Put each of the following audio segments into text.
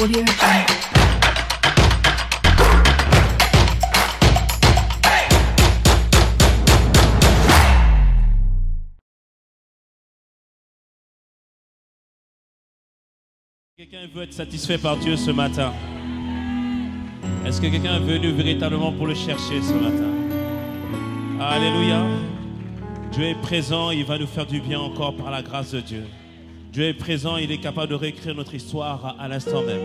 Audio Jungle. Quelqu'un veut être satisfait par Dieu ce matin? Est-ce que quelqu'un est venu véritablement pour le chercher ce matin? Alléluia. Dieu est présent, il va nous faire du bien encore par la grâce de Dieu. Dieu est présent, il est capable de réécrire notre histoire à l'instant même.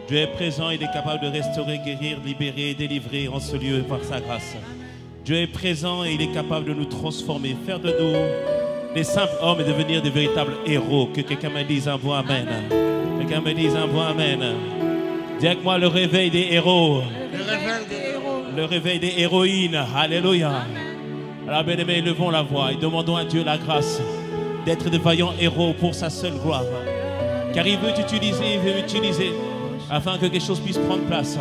Dieu est présent, il est capable de restaurer, guérir, libérer, délivrer en ce lieu par sa grâce. Dieu est présent et il est capable de nous transformer, faire de nous des simples hommes et devenir des véritables héros. Que quelqu'un me dise un bon amen. Quelqu'un me dise un bon amen. Dis avec moi le réveil des héros. Le réveil des héros. Le réveil des héroïnes. Alléluia. Alors bien aimés, levons la voix et demandons à Dieu la grâce d'être de vaillants héros pour sa seule gloire. Car il veut t'utiliser, afin que quelque chose puisse prendre place,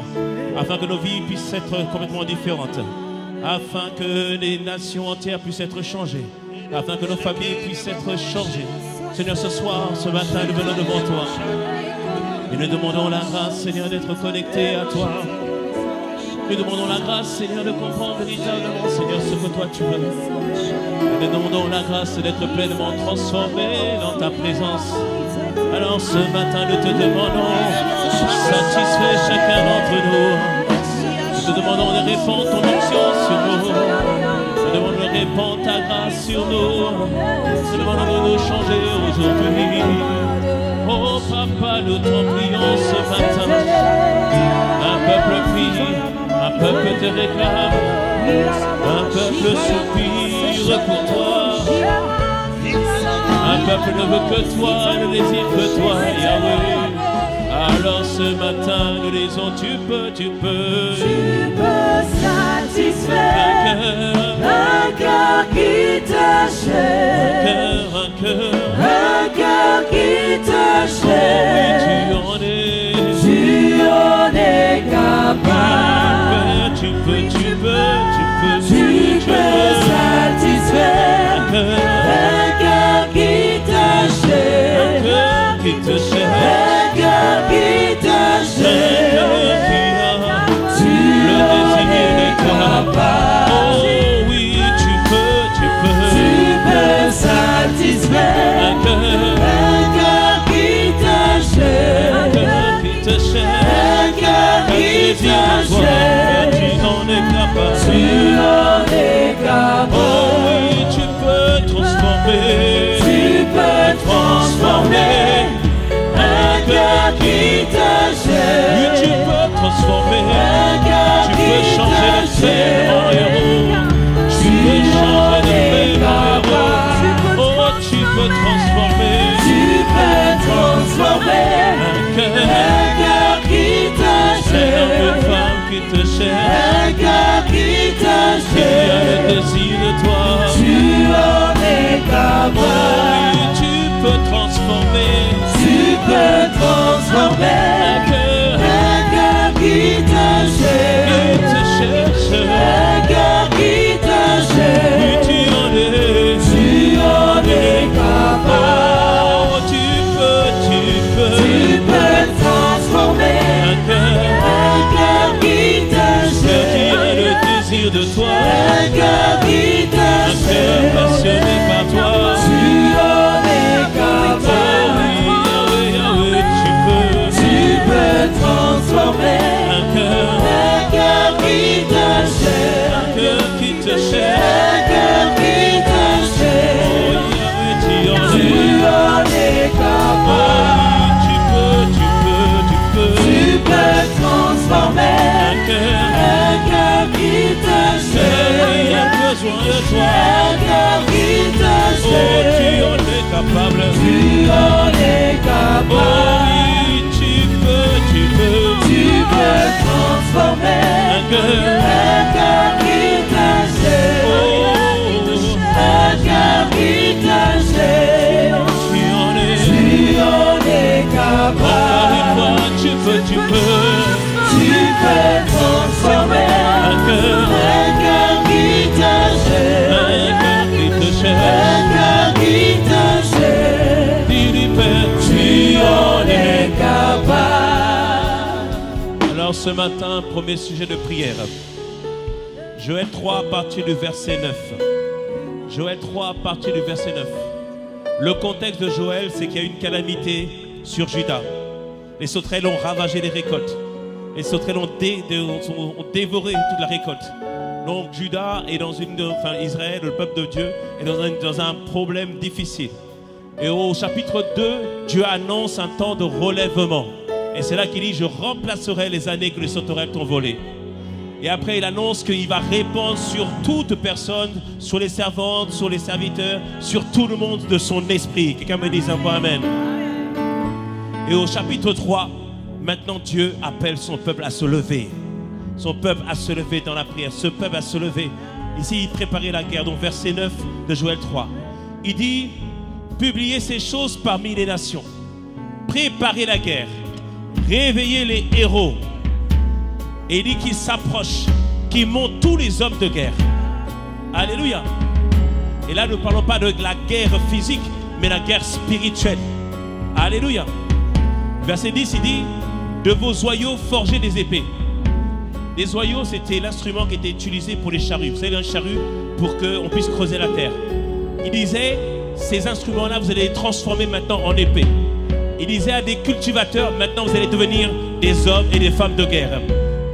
afin que nos vies puissent être complètement différentes, afin que les nations entières puissent être changées, afin que nos familles puissent être changées. Seigneur, ce soir, ce matin, nous venons devant toi et nous demandons la grâce, Seigneur, d'être connectés à toi. Nous demandons la grâce, Seigneur, de comprendre véritablement, Seigneur, ce que toi tu veux. Et nous demandons la grâce d'être pleinement transformés dans ta présence. Alors ce matin, nous te demandons, satisfais chacun d'entre nous. Nous te demandons de répandre ton onction sur nous. Nous te demandons de répandre ta grâce sur nous. Nous te demandons de nous changer aujourd'hui. Oh Papa, nous t'en prions ce matin. Un peuple prie, un peuple te réclame, un peuple soupire pour toi. Un peuple ne veut que toi, ne désire que toi, Yahweh. Alors ce matin, nous disons, tu peux satisfaire un cœur qui te cherche, un cœur qui te cherche. Oh oui, tu en es capable. Tu peux satisfaire un cœur qui te cherche, un cœur qui te cherche. Tu en es capable. Oh oui, tu peux satisfaire un cœur qui te cherche, un cœur qui te cherche. Tu en es capable. Tu en es capable. Oh oui, tu peux transformer. Tu peux transformer un cœur qui te cherche. Oui, tu peux transformer. Un cœur Tu peux qui changer te le ciel en héros. Tu peux changer le ciel en héros. Oh, tu peux transformer. Tu peux transformer Un cœur qui te c'est une cherche. femme qui te cherche. Un cœur qui te Qui a le cherche. désir de toi. Tu en es Oh capable. oui, tu peux transformer. Tu peux transformer Un cœur qui te qui te cherche. cherche. Un cœur qui te Oui, cherche. tu en es capable. Oh, tu Tu peux transformer Un cœur qui te qui a cherche. le désir de toi. Un cœur qui te Un cœur cherche. passionné par toi. Tu en es Oh capable. oui, Yahweh, Tu peux transformer un cœur qui te cherche. qui te cherche. Un cœur qui te Oh cherche. Yahweh, tu en Tu es. en es Oh capable. oui, tu Tu peux transformer Un cœur un cœur qui te qui cherche. a besoin de toi. Un cœur qui te Oh, cherche. tu en es capable. Tu en es Oh capable. oui, tu peux Tu peux transformer Un cœur un cœur qui te cherche. Oh, Un cœur qui te cherche. tu en es. Encore une capable. fois, tu peux. Tu peux transformer Un cœur qui te cherche. Un cœur qui te cherche. Un cœur qui te cherche. Dis-lui, Père, Tu en es capable. ce matin, premier sujet de prière. Joël 3 à partir du verset 9. Joël 3 à partir du verset 9. Le contexte de Joël, c'est qu'il y a une calamité sur Juda. Les sauterelles ont ravagé les récoltes. Les sauterelles ont dévoré toute la récolte. Donc Juda est dans Israël, le peuple de Dieu, est dans un problème difficile. Et au chapitre 2, Dieu annonce un temps de relèvement. Et c'est là qu'il dit, je remplacerai les années que les sauterelles t'ont volées. Et après, il annonce qu'il va répandre sur toute personne, sur les servantes, sur les serviteurs, sur tout le monde de son esprit. Quelqu'un me dit un peu amen. Et au chapitre 3, maintenant Dieu appelle son peuple à se lever. Son peuple à se lever dans la prière. Ce peuple à se lever. Ici, il préparait la guerre. Donc verset 9 de Joël 3. Il dit, publiez ces choses parmi les nations. Préparez la guerre. Réveillez les héros. Et il dit qu'ils s'approchent, qu'ils montent tous les hommes de guerre. Alléluia. Et là, nous ne parlons pas de la guerre physique, mais la guerre spirituelle. Alléluia. Verset 10, il dit, de vos joyaux, forgez des épées. Les joyaux, c'était l'instrument qui était utilisé pour les charrues. Vous savez, un charrue pour qu'on puisse creuser la terre. Il disait, ces instruments-là, vous allez les transformer maintenant en épées. Il disait à des cultivateurs, maintenant vous allez devenir des hommes et des femmes de guerre.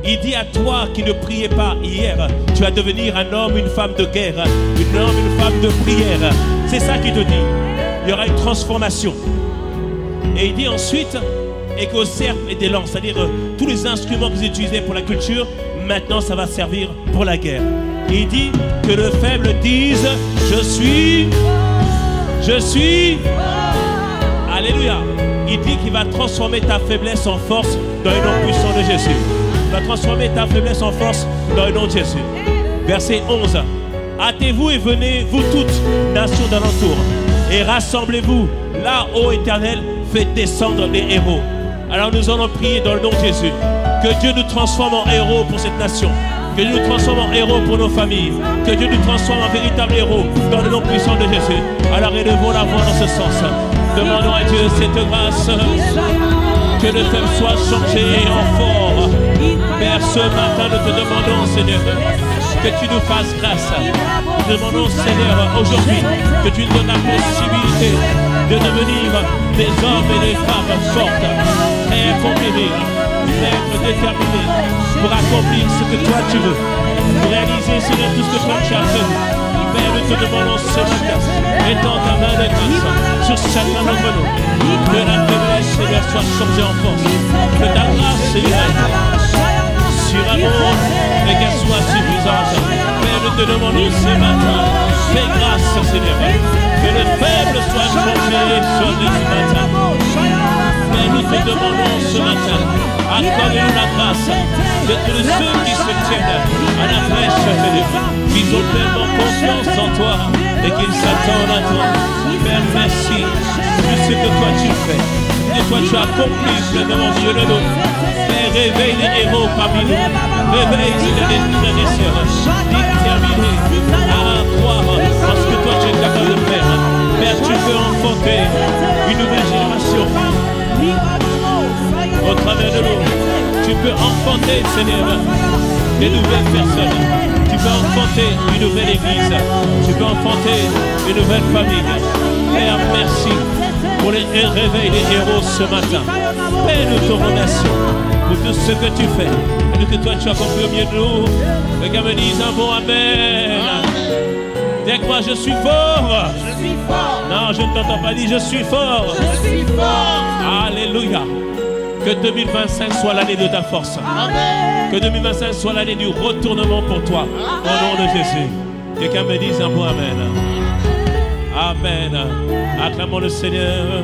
Il dit à toi qui ne priais pas hier, tu vas devenir un homme, une femme de guerre, un homme, une femme de prière. C'est ça qu'il te dit. Il y aura une transformation. Et il dit ensuite, et qu'au cercle et des lances, c'est-à-dire tous les instruments que vous utilisez pour la culture, maintenant ça va servir pour la guerre. Et il dit que le faible dise, je suis. Alléluia. Il dit qu'il va transformer ta faiblesse en force dans le nom puissant de Jésus. Il va transformer ta faiblesse en force dans le nom de Jésus. Verset 11. Hâtez-vous et venez, vous toutes, nations d'alentour, et rassemblez-vous. Là, ô Éternel, faites descendre les héros. Alors nous allons prier dans le nom de Jésus. Que Dieu nous transforme en héros pour cette nation. Que Dieu nous transforme en héros pour nos familles. Que Dieu nous transforme en véritable héros dans le nom puissant de Jésus. Alors élevons la voix dans ce sens. Demandons à Dieu cette grâce. Que le faible soit changé en fort. Père, ce matin, nous te demandons, Seigneur, que tu nous fasses grâce. Nous demandons, Seigneur, aujourd'hui, que tu nous donnes la possibilité de devenir des hommes et des femmes fortes, prêts à conquérir, d'être déterminés pour accomplir ce que toi tu veux, pour réaliser, Seigneur, tout ce que toi tu as fait. Père, nous te demandons ce matin, étends ta main de grâce sur chacun d'entre nous, que la faiblesse, Seigneur, soit changée en force, que ta grâce, Seigneur, sur amour, et qu'elle soit suffisante. Père, nous te demandons ce matin, fais grâce, Seigneur, que le faible soit changé sur ce matin. Père, nous te demandons ce matin, accorde-nous la grâce de tous ceux qui se tiennent à la flèche, Seigneur, qu'ils ont tellement confiance en toi et qu'ils s'attendent à toi. Père, merci de ce que toi tu fais, et toi tu as accompli pleinement Dieu le nom. Père, réveille les héros parmi nous, réveille les frères et sœurs, déterminés à croire en ce que toi tu es capable de faire. Père, tu peux enfanter une nouvelle génération au travers de nous. Tu peux enfanter, Seigneur, des nouvelles personnes. Tu peux enfanter une nouvelle église. Tu peux enfanter une nouvelle famille. Père, merci pour les réveils des héros ce matin. Père, nous te remercions pour tout ce que tu fais et que toi tu as accompli au milieu de nous. Que quelqu'un me dise un bon amen. Dis que moi je suis fort. Je suis fort. Non, je ne t'entends pas dire je suis fort. Je suis fort. Alléluia. Que 2025 soit l'année de ta force. Amen. Que 2025 soit l'année du retournement pour toi. Au nom de Jésus. Quelqu'un me dise un bon amen. Amen. Acclamons le Seigneur.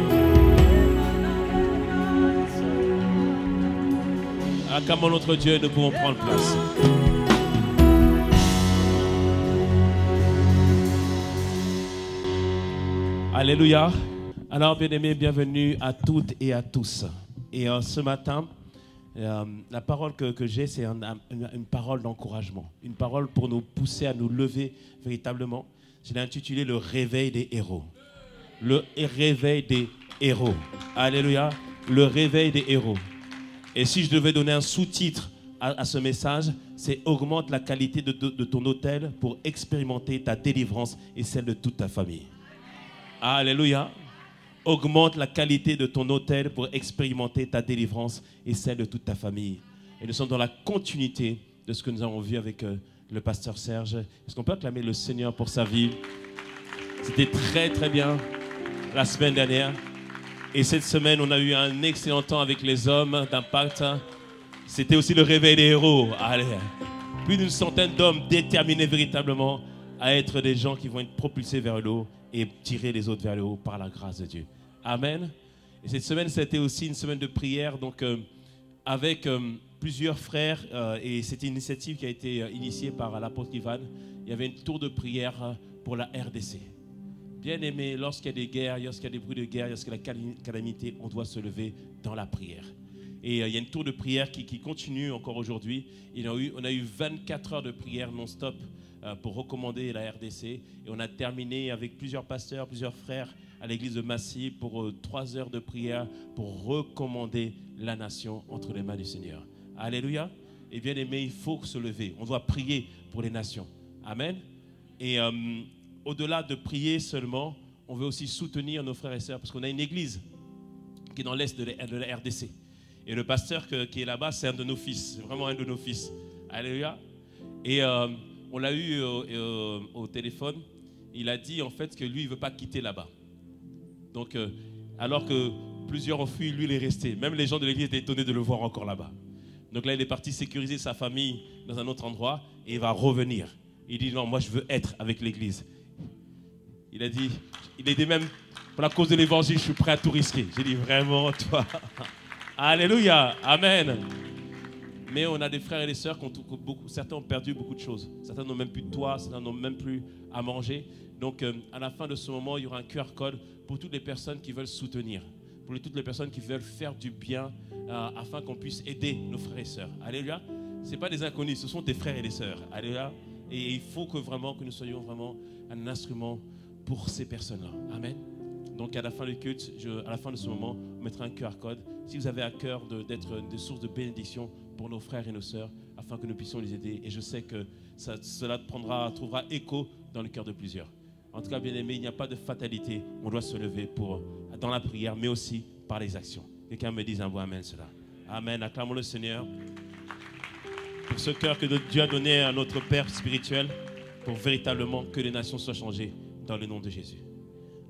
Acclamons notre Dieu, nous pouvons prendre place. Alléluia. Alors, bien-aimés, bienvenue à toutes et à tous. Et ce matin, la parole que j'ai, c'est une parole d'encouragement. Une parole pour nous pousser à nous lever véritablement. Je l'ai intitulé le réveil des héros. Le réveil des héros. Alléluia. Le réveil des héros. Et si je devais donner un sous-titre à ce message, c'est augmente la qualité de ton autel pour expérimenter ta délivrance et celle de toute ta famille. Alléluia. Augmente la qualité de ton autel pour expérimenter ta délivrance et celle de toute ta famille. Et nous sommes dans la continuité de ce que nous avons vu avec le pasteur Serge. Est-ce qu'on peut acclamer le Seigneur pour sa vie? C'était très très bien la semaine dernière. Et cette semaine, on a eu un excellent temps avec les hommes d'Impact. C'était aussi le réveil des héros. Allez. Plus d'une centaine d'hommes déterminés véritablement à être des gens qui vont être propulsés vers le haut et tirer les autres vers le haut par la grâce de Dieu. Amen. Et cette semaine, c'était aussi une semaine de prière, donc avec plusieurs frères, et c'était une initiative qui a été initiée par l'apôtre Ivan. Il y avait une tour de prière pour la RDC. Bien aimé, lorsqu'il y a des guerres, lorsqu'il y a des bruits de guerre, lorsqu'il y a la calamité, on doit se lever dans la prière. Et il y a une tour de prière qui continue encore aujourd'hui. On a eu 24 heures de prière non-stop pour recommander la RDC. Et on a terminé avec plusieurs pasteurs, plusieurs frères à l'église de Massy pour 3 heures de prière pour recommander la nation entre les mains du Seigneur. Alléluia. Et bien aimé, il faut se lever. On doit prier pour les nations. Amen. Et au-delà de prier seulement, on veut aussi soutenir nos frères et sœurs parce qu'on a une église qui est dans l'est de la RDC. Et le pasteur qui est là-bas, c'est un de nos fils. C'est vraiment un de nos fils. Alléluia. Et on l'a eu au téléphone. Il a dit en fait que lui, il ne veut pas quitter là-bas. Donc, alors que plusieurs ont fui, lui, il est resté. Même les gens de l'église étaient étonnés de le voir encore là-bas. Donc là, il est parti sécuriser sa famille dans un autre endroit et il va revenir. Il dit non, moi, je veux être avec l'église. Il a dit même, pour la cause de l'évangile, je suis prêt à tout risquer. J'ai dit vraiment, toi. Alléluia, amen. Mais on a des frères et des sœurs certains ont perdu beaucoup de choses. Certains n'ont même plus de toit, certains n'ont même plus à manger. Donc, à la fin de ce moment, il y aura un QR code pour toutes les personnes qui veulent soutenir, pour toutes les personnes qui veulent faire du bien afin qu'on puisse aider nos frères et sœurs. Alléluia. Ce n'est pas des inconnus, ce sont des frères et des sœurs. Alléluia. Et il faut que nous soyons vraiment un instrument pour ces personnes-là. Amen. Donc à la fin du culte, à la fin de ce moment, on mettra un QR code. Si vous avez à cœur d'être une source de bénédiction pour nos frères et nos sœurs, afin que nous puissions les aider. Et je sais que cela trouvera écho dans le cœur de plusieurs. En tout cas, bien aimé, il n'y a pas de fatalité. On doit se lever dans la prière, mais aussi par les actions. Quelqu'un me dise un bon amen cela. Amen. Acclamons le Seigneur pour ce cœur que Dieu a donné à notre Père spirituel pour véritablement que les nations soient changées dans le nom de Jésus.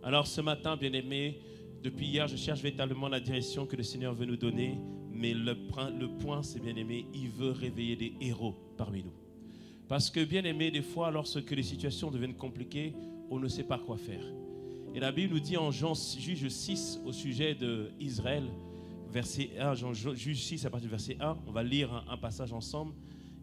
Alors ce matin, bien aimé, depuis hier, je cherche véritablement la direction que le Seigneur veut nous donner. Mais le point, c'est bien aimé, il veut réveiller des héros parmi nous. Parce que bien aimé, des fois, lorsque les situations deviennent compliquées, on ne sait pas quoi faire. Et la Bible nous dit en Juge 6 au sujet d'Israël, verset 1, Juge 6 à partir du verset 1, on va lire un passage ensemble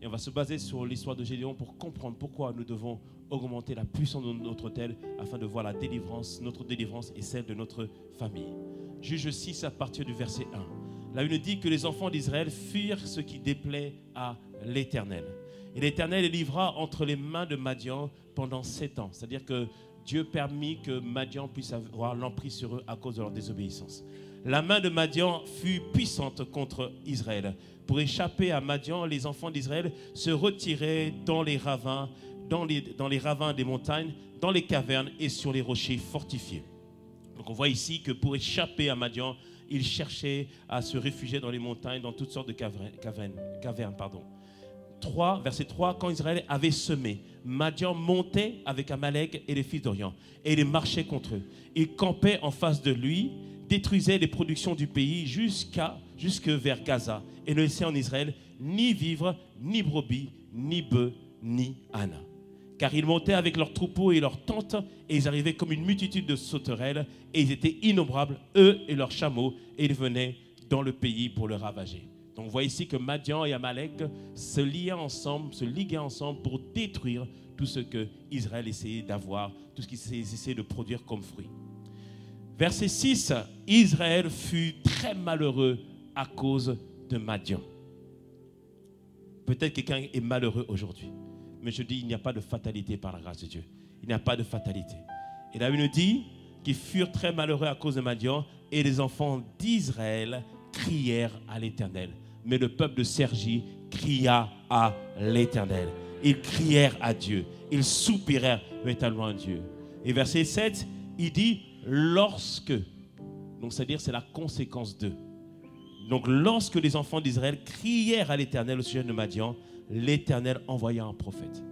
et on va se baser sur l'histoire de Gédéon pour comprendre pourquoi nous devons augmenter la puissance de notre autel afin de voir la délivrance, notre délivrance et celle de notre famille. Juge 6 à partir du verset 1. La Bible dit que les enfants d'Israël firent ce qui déplaît à l'Éternel. Et l'Éternel les livra entre les mains de Madian pendant 7 ans. C'est-à-dire que Dieu permit que Madian puisse avoir l'emprise sur eux à cause de leur désobéissance. La main de Madian fut puissante contre Israël. Pour échapper à Madian, les enfants d'Israël se retiraient dans les ravins, dans les ravins des montagnes, dans les cavernes et sur les rochers fortifiés. Donc on voit ici que pour échapper à Madian, ils cherchaient à se réfugier dans les montagnes, dans toutes sortes de cavernes. Verset 3, quand Israël avait semé, Madian montait avec Amalek et les fils d'Orient, et il marchait contre eux. Il campait en face de lui, détruisait les productions du pays jusque vers Gaza, et ne laissait en Israël ni vivre, ni brebis, ni bœufs, ni ânes. Car ils montaient avec leurs troupeaux et leurs tentes, et ils arrivaient comme une multitude de sauterelles, et ils étaient innombrables, eux et leurs chameaux, et ils venaient dans le pays pour le ravager. Donc on voit ici que Madian et Amalek se liguaient ensemble pour détruire tout ce que Israël essayait d'avoir, tout ce qu'ils essayaient de produire comme fruit. Verset 6, Israël fut très malheureux à cause de Madian. Peut-être quelqu'un est malheureux aujourd'hui. Mais je dis, il n'y a pas de fatalité par la grâce de Dieu. Il n'y a pas de fatalité. Et la Bible nous dit qu'ils furent très malheureux à cause de Madian et les enfants d'Israël crièrent à l'Éternel. Mais le peuple de Sergi cria à l'Éternel. Ils crièrent à Dieu. Ils soupirèrent véritablement à Dieu. Et verset 7, il dit lorsque. Donc c'est-à-dire c'est la conséquence de. Donc lorsque les enfants d'Israël crièrent à l'Éternel au sujet de Madian, l'Éternel envoya un prophète.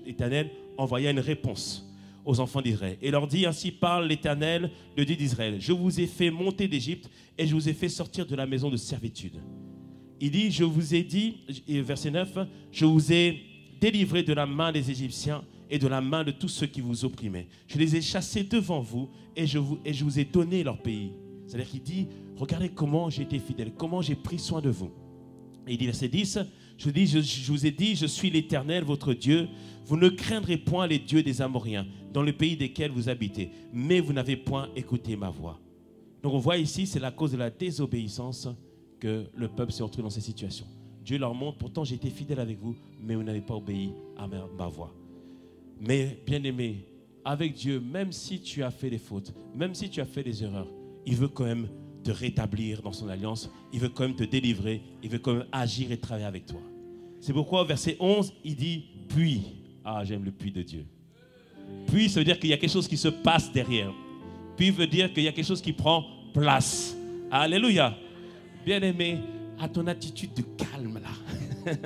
L'Éternel envoya une réponse aux enfants d'Israël. Et leur dit, ainsi parle l'Éternel, le Dieu d'Israël. Je vous ai fait monter d'Égypte et je vous ai fait sortir de la maison de servitude. Il dit, je vous ai dit, verset 9, je vous ai délivré de la main des Égyptiens et de la main de tous ceux qui vous opprimaient. Je les ai chassés devant vous et je vous ai donné leur pays. C'est-à-dire qu'il dit, regardez comment j'ai été fidèle, comment j'ai pris soin de vous. Et il dit, verset 10, je vous ai dit, je suis l'Éternel, votre Dieu. Vous ne craindrez point les dieux des Amoriens, dans le pays desquels vous habitez, mais vous n'avez point écouté ma voix. Donc on voit ici, c'est la cause de la désobéissance que le peuple s'est retrouvé dans cette situation. Dieu leur montre, pourtant j'ai été fidèle avec vous, mais vous n'avez pas obéi à ma voix. Mais bien aimé, avec Dieu, même si tu as fait des fautes, même si tu as fait des erreurs, il veut quand même te rétablir dans son alliance, il veut quand même te délivrer, il veut quand même agir et travailler avec toi. C'est pourquoi au verset 11, il dit « puis ». Ah, j'aime le « puis » de Dieu. « Puis » ça veut dire qu'il y a quelque chose qui se passe derrière. « Puis » veut dire qu'il y a quelque chose qui prend place. Alléluia. Bien-aimé, à ton attitude de calme là,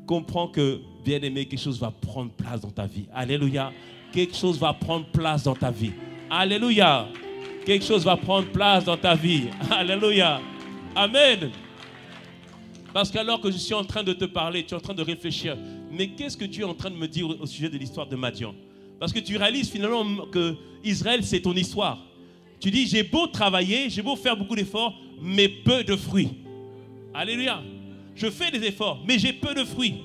comprends que, bien-aimé, quelque chose va prendre place dans ta vie. Alléluia. Quelque chose va prendre place dans ta vie. Alléluia. Quelque chose va prendre place dans ta vie. Alléluia. Amen. Parce qu'alors que je suis en train de te parler, tu es en train de réfléchir. Mais qu'est-ce que Dieu est en train de me dire au sujet de l'histoire de Madian? Parce que tu réalises finalement que Israël, c'est ton histoire. Tu dis, j'ai beau travailler, j'ai beau faire beaucoup d'efforts, mais peu de fruits. Alléluia. Je fais des efforts, mais j'ai peu de fruits.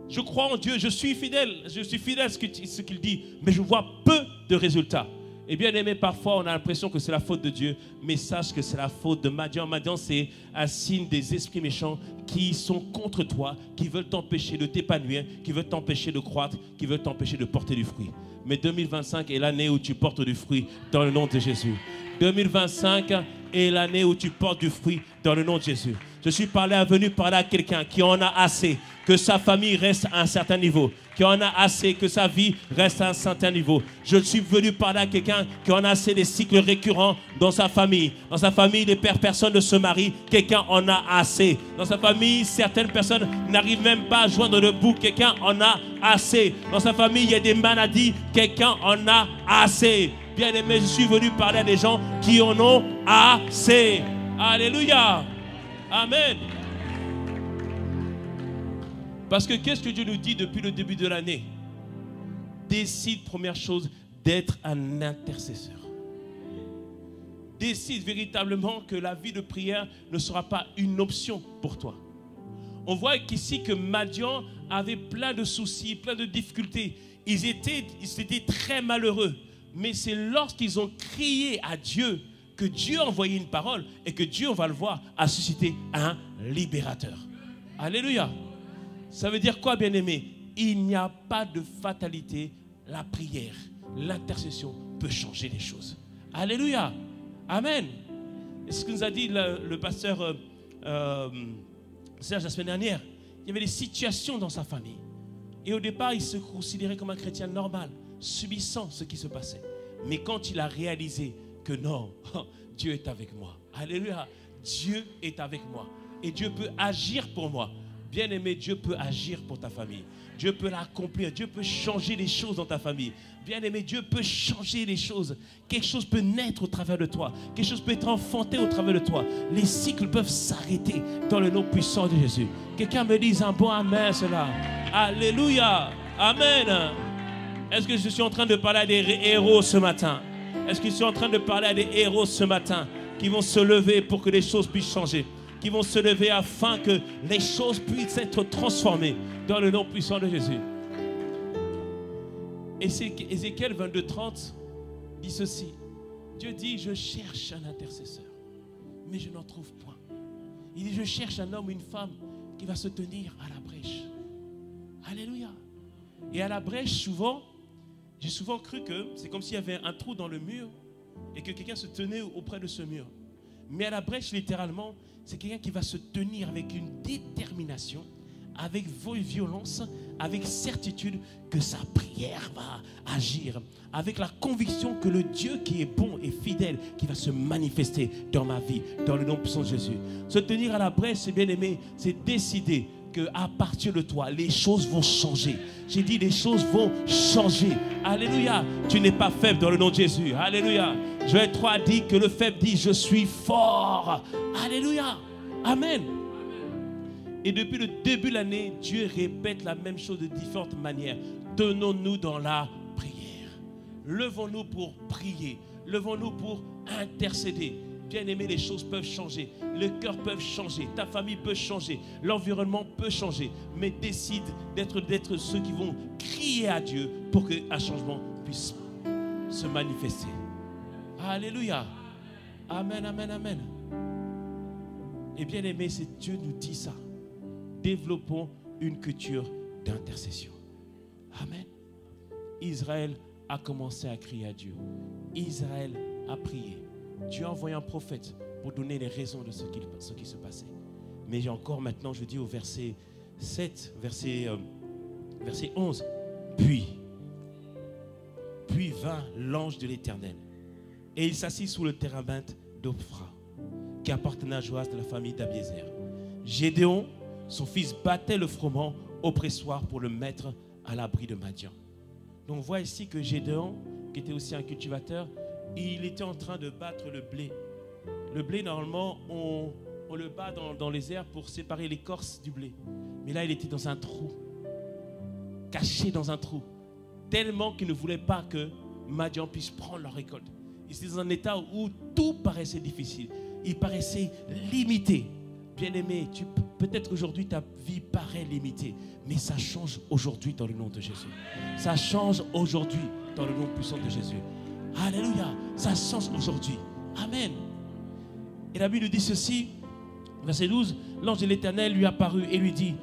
Je crois en Dieu, je suis fidèle à ce qu'il dit, mais je vois peu de résultats. Et bien aimé, parfois on a l'impression que c'est la faute de Dieu, mais sache que c'est la faute de Madian. Madian, c'est un signe des esprits méchants qui sont contre toi, qui veulent t'empêcher de t'épanouir, qui veulent t'empêcher de croître, qui veulent t'empêcher de porter du fruit. Mais 2025 est l'année où tu portes du fruit dans le nom de Jésus. 2025 est l'année où tu portes du fruit dans le nom de Jésus. Je suis venu parler à quelqu'un qui en a assez, que sa famille reste à un certain niveau, qui en a assez, que sa vie reste à un certain niveau. Je suis venu parler à quelqu'un qui en a assez des cycles récurrents dans sa famille. Dans sa famille, les personnes ne se marient, quelqu'un en a assez. Dans sa famille, certaines personnes n'arrivent même pas à joindre le bout, quelqu'un en a assez. Dans sa famille, il y a des maladies, quelqu'un en a assez. Bien aimé, je suis venu parler à des gens qui en ont assez. Alléluia. Amen. Parce que qu'est-ce que Dieu nous dit depuis le début de l'année? Décide, première chose, d'être un intercesseur. Décide véritablement que la vie de prière ne sera pas une option pour toi. On voit qu'ici que Madian avait plein de soucis, plein de difficultés. Ils étaient très malheureux. Mais c'est lorsqu'ils ont crié à Dieu que Dieu a envoyé une parole et que Dieu, on va le voir, a suscité un libérateur. Alléluia. Ça veut dire quoi, bien-aimé? Il n'y a pas de fatalité. La prière, l'intercession peut changer les choses. Alléluia. Amen. C'est ce que nous a dit le pasteur Serge la semaine dernière. Il y avait des situations dans sa famille. Et au départ, il se considérait comme un chrétien normal, subissant ce qui se passait. Mais quand il a réalisé que non, Dieu est avec moi. Alléluia. Dieu est avec moi. Et Dieu peut agir pour moi. Bien-aimé, Dieu peut agir pour ta famille. Dieu peut l'accomplir. Dieu peut changer les choses dans ta famille. Bien-aimé, Dieu peut changer les choses. Quelque chose peut naître au travers de toi. Quelque chose peut être enfanté au travers de toi. Les cycles peuvent s'arrêter dans le nom puissant de Jésus. Quelqu'un me dise un bon amen, cela. Alléluia. Amen. Est-ce que je suis en train de parler à des héros ce matin? Est-ce que je suis en train de parler à des héros ce matin qui vont se lever pour que les choses puissent changer, qui vont se lever afin que les choses puissent être transformées dans le nom puissant de Jésus? Et c'est Ézéchiel 22:30 dit ceci. Dieu dit, je cherche un intercesseur, mais je n'en trouve point. Il dit, je cherche un homme ou une femme qui va se tenir à la brèche. Alléluia. Et à la brèche, souvent, j'ai souvent cru que c'est comme s'il y avait un trou dans le mur et que quelqu'un se tenait auprès de ce mur. Mais à la brèche, littéralement, c'est quelqu'un qui va se tenir avec une détermination, avec violence, avec certitude que sa prière va agir, avec la conviction que le Dieu qui est bon et fidèle, qui va se manifester dans ma vie, dans le nom puissant de Jésus. Se tenir à la brèche, c'est bien aimé, c'est décider qu'à partir de toi, les choses vont changer. J'ai dit, les choses vont changer. Alléluia. Tu n'es pas faible dans le nom de Jésus. Alléluia. Joël 3 dit que le faible dit, je suis fort. Alléluia. Amen. Et depuis le début de l'année, Dieu répète la même chose de différentes manières. Tenons-nous dans la prière. Levons-nous pour prier. Levons-nous pour intercéder. Bien-aimé, les choses peuvent changer. Le cœur peut changer. Ta famille peut changer. L'environnement peut changer. Mais décide d'être ceux qui vont crier à Dieu pour qu'un changement puisse se manifester. Alléluia. Amen, amen, amen. Et bien-aimé, c'est Dieu nous dit ça. Développons une culture d'intercession. Amen. Israël a commencé à crier à Dieu. Israël a prié. Dieu a envoyé un prophète pour donner les raisons de ce qui se passait. Mais encore maintenant, je dis au verset 7, verset 11. Puis vint l'ange de l'Éternel. Et il s'assit sous le térabinthe d'Ophra, qui appartenait à Joas de la famille d'Abiézer. Gédéon, son fils, battait le froment au pressoir pour le mettre à l'abri de Madian. Donc on voit ici que Gédéon, qui était aussi un cultivateur, il était en train de battre le blé. Le blé, normalement, on le bat dans les airs pour séparer l'écorce du blé. Mais là, il était dans un trou, caché dans un trou, tellement qu'il ne voulait pas que Madian puisse prendre leur récolte. Il était dans un état où tout paraissait difficile. Il paraissait limité. Bien-aimé, peut-être qu'aujourd'hui ta vie paraît limitée, mais ça change aujourd'hui dans le nom de Jésus. Ça change aujourd'hui dans le nom puissant de Jésus. Alléluia, ça change aujourd'hui. Amen. Et la Bible nous dit ceci, verset 12, l'ange de l'Éternel lui apparut et lui dit,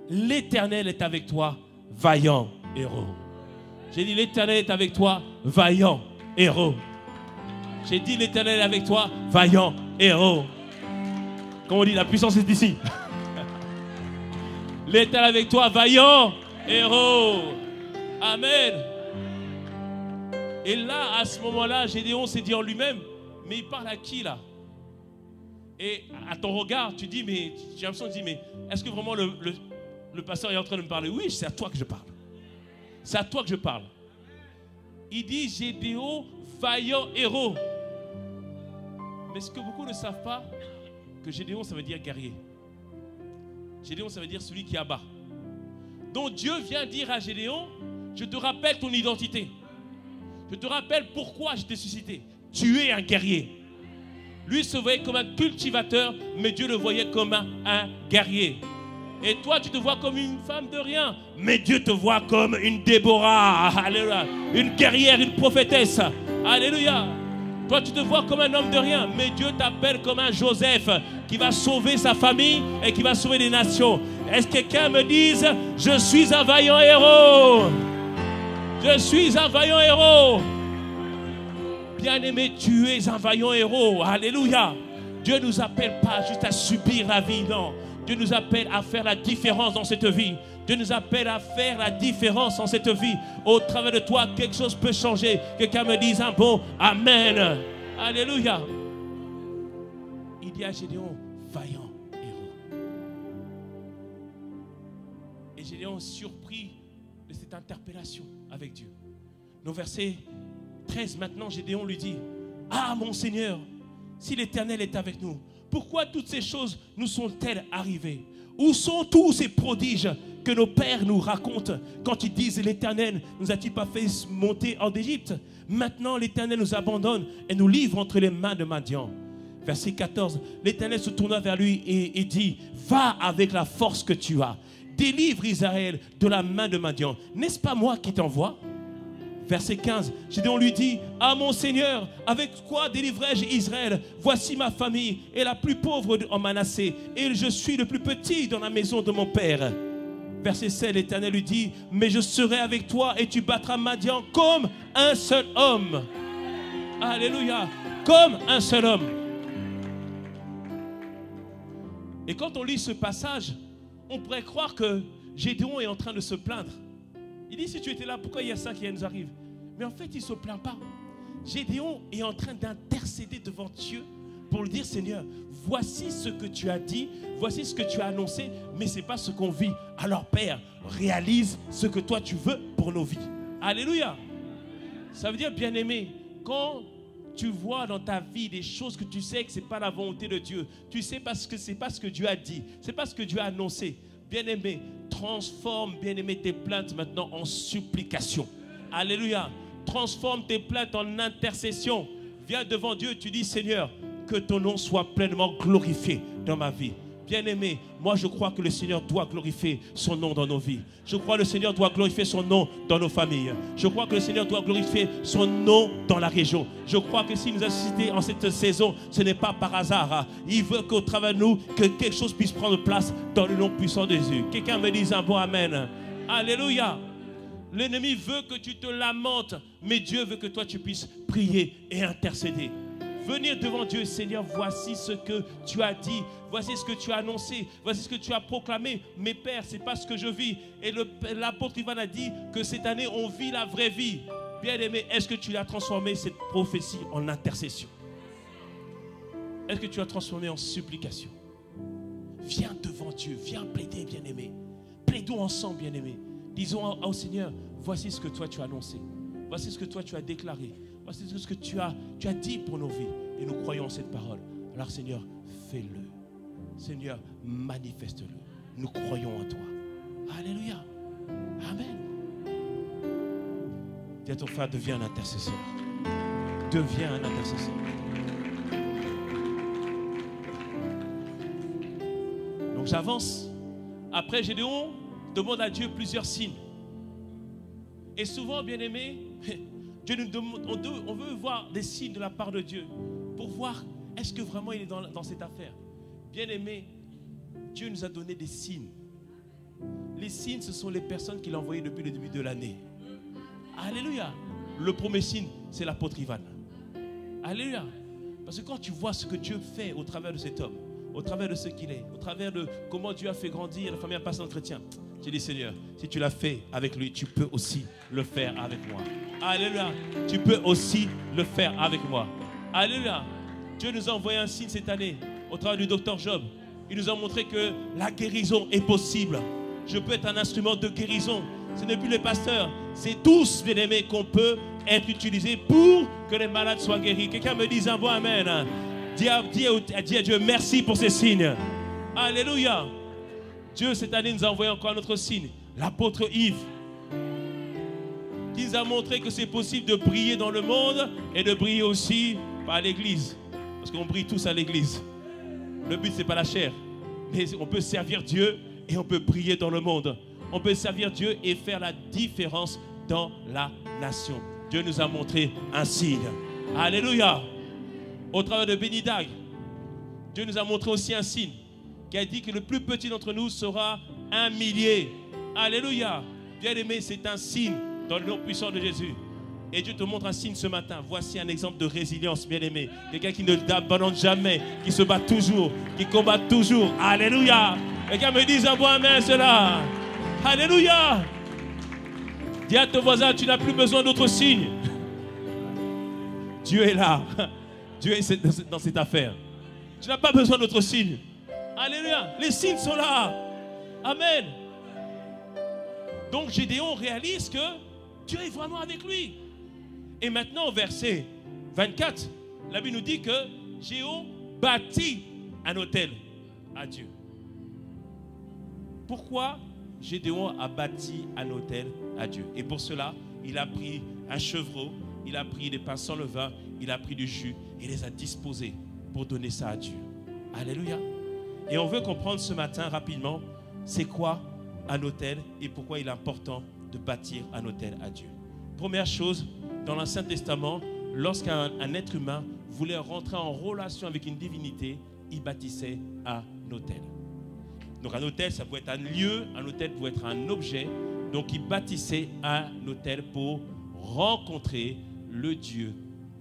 l'Éternel est avec toi, vaillant héros. J'ai dit, l'Éternel est avec toi, vaillant héros. J'ai dit, l'Éternel est avec toi, vaillant héros. Comme on dit, la puissance est ici. L'Éternel avec toi, vaillant héros. Amen. Et là, à ce moment-là, Gédéon s'est dit en lui-même, mais il parle à qui là? Et à ton regard, tu dis, mais j'ai l'impression de dire, mais est-ce que vraiment le pasteur est en train de me parler? Oui, c'est à toi que je parle. C'est à toi que je parle. Il dit, Gédéon, vaillant héros. Mais ce que beaucoup ne savent pas, que Gédéon, ça veut dire guerrier. Gédéon, ça veut dire celui qui abat. Donc Dieu vient dire à Gédéon, je te rappelle ton identité. Je te rappelle pourquoi je t'ai suscité. Tu es un guerrier. Lui se voyait comme un cultivateur, mais Dieu le voyait comme un guerrier. Et toi, tu te vois comme une femme de rien, mais Dieu te voit comme une Déborah. Alléluia. Une guerrière, une prophétesse. Alléluia. Toi, tu te vois comme un homme de rien, mais Dieu t'appelle comme un Joseph qui va sauver sa famille et qui va sauver les nations. Est-ce que quelqu'un me dise, je suis un vaillant héros? Je suis un vaillant héros. Bien-aimé, tu es un vaillant héros. Alléluia. Dieu ne nous appelle pas juste à subir la vie, non. Dieu nous appelle à faire la différence dans cette vie. Dieu nous appelle à faire la différence dans cette vie. Au travers de toi, quelque chose peut changer. Quelqu'un me dise un bon Amen. Alléluia. Il dit à Gédéon, vaillant héros. Et Gédéon surpris de cette interpellation avec Dieu. Dans verset 13, maintenant, Gédéon lui dit, ah mon Seigneur, si l'Éternel est avec nous, pourquoi toutes ces choses nous sont-elles arrivées? Où sont tous ces prodiges que nos pères nous racontent quand ils disent l'Éternel nous a-t-il pas fait monter en Égypte? Maintenant l'Éternel nous abandonne et nous livre entre les mains de Madian. Verset 14, l'Éternel se tourna vers lui et dit, va avec la force que tu as, délivre Israël de la main de Madian. N'est-ce pas moi qui t'envoie? Verset 15, Gédéon lui dit, ah mon Seigneur, avec quoi délivrerai-je Israël? Voici ma famille est la plus pauvre en Manassé et je suis le plus petit dans la maison de mon père. Verset 16, l'Éternel lui dit, mais je serai avec toi et tu battras Madian comme un seul homme. Alléluia, comme un seul homme. Et quand on lit ce passage, on pourrait croire que Gédéon est en train de se plaindre. Il dit, si tu étais là, pourquoi il y a ça qui nous arrive? Mais en fait, il ne se plaint pas. Gédéon est en train d'intercéder devant Dieu pour lui dire, Seigneur, voici ce que tu as dit, voici ce que tu as annoncé, mais ce n'est pas ce qu'on vit. Alors Père, réalise ce que toi tu veux pour nos vies. Alléluia. Ça veut dire, bien-aimé, quand tu vois dans ta vie des choses que tu sais que ce n'est pas la volonté de Dieu, tu sais parce que ce n'est pas ce que Dieu a dit, ce n'est pas ce que Dieu a annoncé, bien-aimé, transforme, bien-aimé, tes plaintes maintenant en supplication. Alléluia. Transforme tes plaintes en intercession. Viens devant Dieu, tu dis, Seigneur, que ton nom soit pleinement glorifié dans ma vie. Bien-aimé, moi je crois que le Seigneur doit glorifier son nom dans nos vies. Je crois que le Seigneur doit glorifier son nom dans nos familles. Je crois que le Seigneur doit glorifier son nom dans la région. Je crois que s'il nous a cités en cette saison, ce n'est pas par hasard. Il veut qu'au travers de nous, que quelque chose puisse prendre place dans le nom puissant de Jésus. Quelqu'un me dise un bon amen. Alléluia. L'ennemi veut que tu te lamentes, mais Dieu veut que toi tu puisses prier et intercéder. Venir devant Dieu, Seigneur, voici ce que tu as dit, voici ce que tu as annoncé, voici ce que tu as proclamé. Mais Père, ce n'est pas ce que je vis. Et l'apôtre Ivan a dit que cette année, on vit la vraie vie. Bien-aimé, est-ce que tu as transformé cette prophétie en intercession? Est-ce que tu as transformé en supplication? Viens devant Dieu, viens plaider, bien-aimé. Plaidons ensemble, bien-aimé. Disons au Seigneur, voici ce que toi tu as annoncé. Voici ce que toi tu as déclaré. Voici ce que tu as dit pour nos vies. Et nous croyons en cette parole. Alors Seigneur, fais-le. Seigneur, manifeste-le. Nous croyons en toi. Alléluia. Amen. Dis à ton frère, deviens un intercesseur. Deviens un intercesseur. Donc j'avance. Après Gédéon demande à Dieu plusieurs signes. Et souvent, bien-aimé, Dieu nous demande, on veut voir des signes de la part de Dieu pour voir est-ce que vraiment il est dans cette affaire. Bien-aimé, Dieu nous a donné des signes. Les signes, ce sont les personnes qu'il a envoyées depuis le début de l'année. Alléluia. Le premier signe, c'est l'apôtre Ivan. Alléluia. Parce que quand tu vois ce que Dieu fait au travers de cet homme, au travers de ce qu'il est, au travers de comment Dieu a fait grandir la famille à passer en chrétien, tu dis, Seigneur, si tu l'as fait avec lui, tu peux aussi le faire avec moi. Alléluia. Tu peux aussi le faire avec moi. Alléluia. Dieu nous a envoyé un signe cette année au travers du docteur Job. Il nous a montré que la guérison est possible. Je peux être un instrument de guérison. Ce n'est plus les pasteurs, c'est tous, bien-aimés, qu'on peut être utilisés pour que les malades soient guéris. Quelqu'un me dise un bon amen. Dis à Dieu merci pour ces signes. Alléluia. Dieu, cette année, nous a envoyé encore un autre signe. L'apôtre Yves, qui nous a montré que c'est possible de briller dans le monde et de briller aussi par l'église. Parce qu'on brille tous à l'église. Le but, ce n'est pas la chair. Mais on peut servir Dieu et on peut briller dans le monde. On peut servir Dieu et faire la différence dans la nation. Dieu nous a montré un signe. Alléluia. Au travers de Bénidag, Dieu nous a montré aussi un signe qui a dit que le plus petit d'entre nous sera 1 millier. Alléluia. Bien-aimé, c'est un signe dans le nom puissant de Jésus. Et Dieu te montre un signe ce matin. Voici un exemple de résilience, bien-aimé. Quelqu'un qui ne t'abandonne jamais, qui se bat toujours, qui combat toujours. Alléluia. Quelqu'un me dise un bon amen, cela. Alléluia. Dis à ton voisin, tu n'as plus besoin d'autres signes. Dieu est là. Dieu est dans cette affaire. Tu n'as pas besoin d'autres signes. Alléluia. Les signes sont là. Amen. Donc Gédéon réalise que Dieu est vraiment avec lui. Et maintenant, au verset 24, la Bible nous dit que Gédéon bâtit un autel à Dieu. Pourquoi Gédéon a bâti un autel à Dieu? Et pour cela, il a pris un chevreau, il a pris des pains sans levain, il a pris du jus, et les a disposés pour donner ça à Dieu. Alléluia. Et on veut comprendre ce matin rapidement, c'est quoi un autel et pourquoi il est important de bâtir un autel à Dieu. Première chose, dans l'Ancien Testament, lorsqu'un être humain voulait rentrer en relation avec une divinité, il bâtissait un autel. Donc un autel, ça peut être un lieu, un autel peut être un objet. Donc il bâtissait un autel pour rencontrer le Dieu,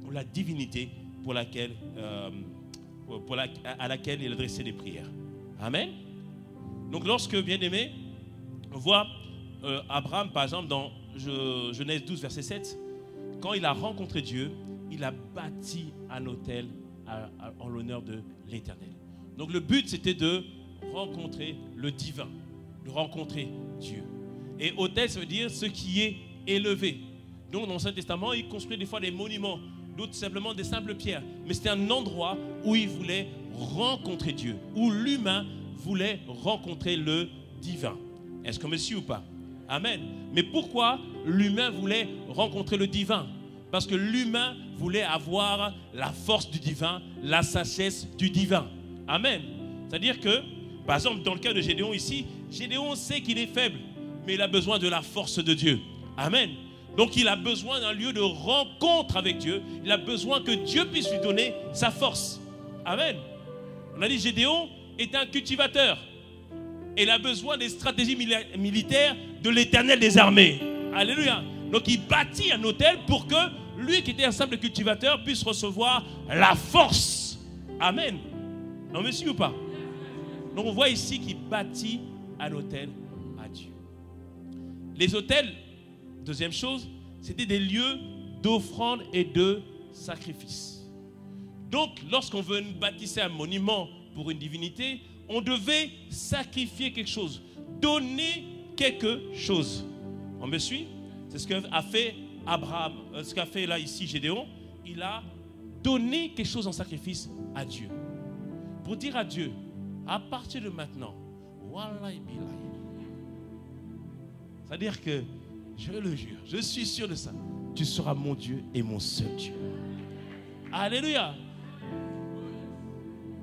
ou la divinité pour laquelle, à laquelle il adressait des prières. Amen. Donc lorsque, bien aimé, on voit Abraham, par exemple, dans Genèse 12, verset 7, quand il a rencontré Dieu, il a bâti un autel en l'honneur de l'Éternel. Donc le but, c'était de rencontrer le divin, de rencontrer Dieu. Et autel, ça veut dire ce qui est élevé. Donc dans l'Ancien Testament, il construit des fois des monuments, d'autres simplement des simples pierres. Mais c'était un endroit où il voulait rencontrer Dieu, où l'humain voulait rencontrer le divin. Est-ce qu'on me suit ou pas? Amen. Mais pourquoi l'humain voulait rencontrer le divin? Parce que l'humain voulait avoir la force du divin, la sagesse du divin. Amen. C'est-à-dire que, par exemple, dans le cas de Gédéon ici, Gédéon sait qu'il est faible, mais il a besoin de la force de Dieu. Amen. Donc il a besoin d'un lieu de rencontre avec Dieu. Il a besoin que Dieu puisse lui donner sa force. Amen. On a dit Gédéon est un cultivateur. Et il a besoin des stratégies militaires de l'Éternel des armées. Alléluia. Donc il bâtit un autel pour que lui qui était un simple cultivateur puisse recevoir la force. Amen. On me suit ou pas? Donc on voit ici qu'il bâtit un autel à Dieu. Les autels, deuxième chose, c'était des lieux d'offrande et de sacrifice. Donc lorsqu'on veut bâtir un monument pour une divinité, on devait sacrifier quelque chose, donner quelque chose. On me suit? C'est ce qu'a fait Abraham, ce qu'a fait là ici Gédéon. Il a donné quelque chose en sacrifice à Dieu. Pour dire à Dieu, à partir de maintenant, Wallahi billahi. C'est-à-dire que, je le jure, je suis sûr de ça, tu seras mon Dieu et mon seul Dieu. Alléluia.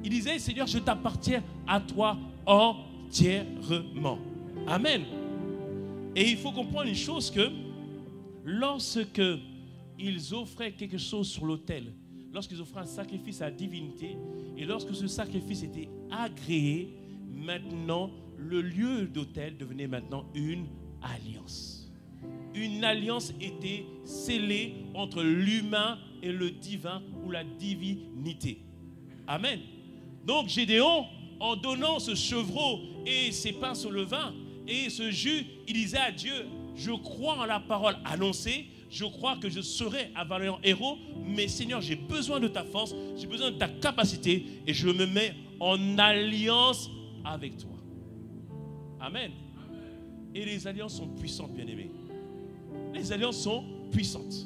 Il disait, Seigneur, je t'appartiens à toi entièrement. Amen. Et il faut comprendre une chose que lorsque ils offraient quelque chose sur l'autel, lorsqu'ils offraient un sacrifice à la divinité, et lorsque ce sacrifice était agréé, maintenant, le lieu d'autel devenait maintenant une alliance. Une alliance était scellée entre l'humain et le divin ou la divinité. Amen. Donc Gédéon, en donnant ce chevreau et ses pains sur le vin et ce jus, il disait à Dieu, je crois en la parole annoncée, je crois que je serai un vaillant héros, mais Seigneur, j'ai besoin de ta force, j'ai besoin de ta capacité et je me mets en alliance avec toi. Amen. Et les alliances sont puissantes, bien-aimés. Les alliances sont puissantes.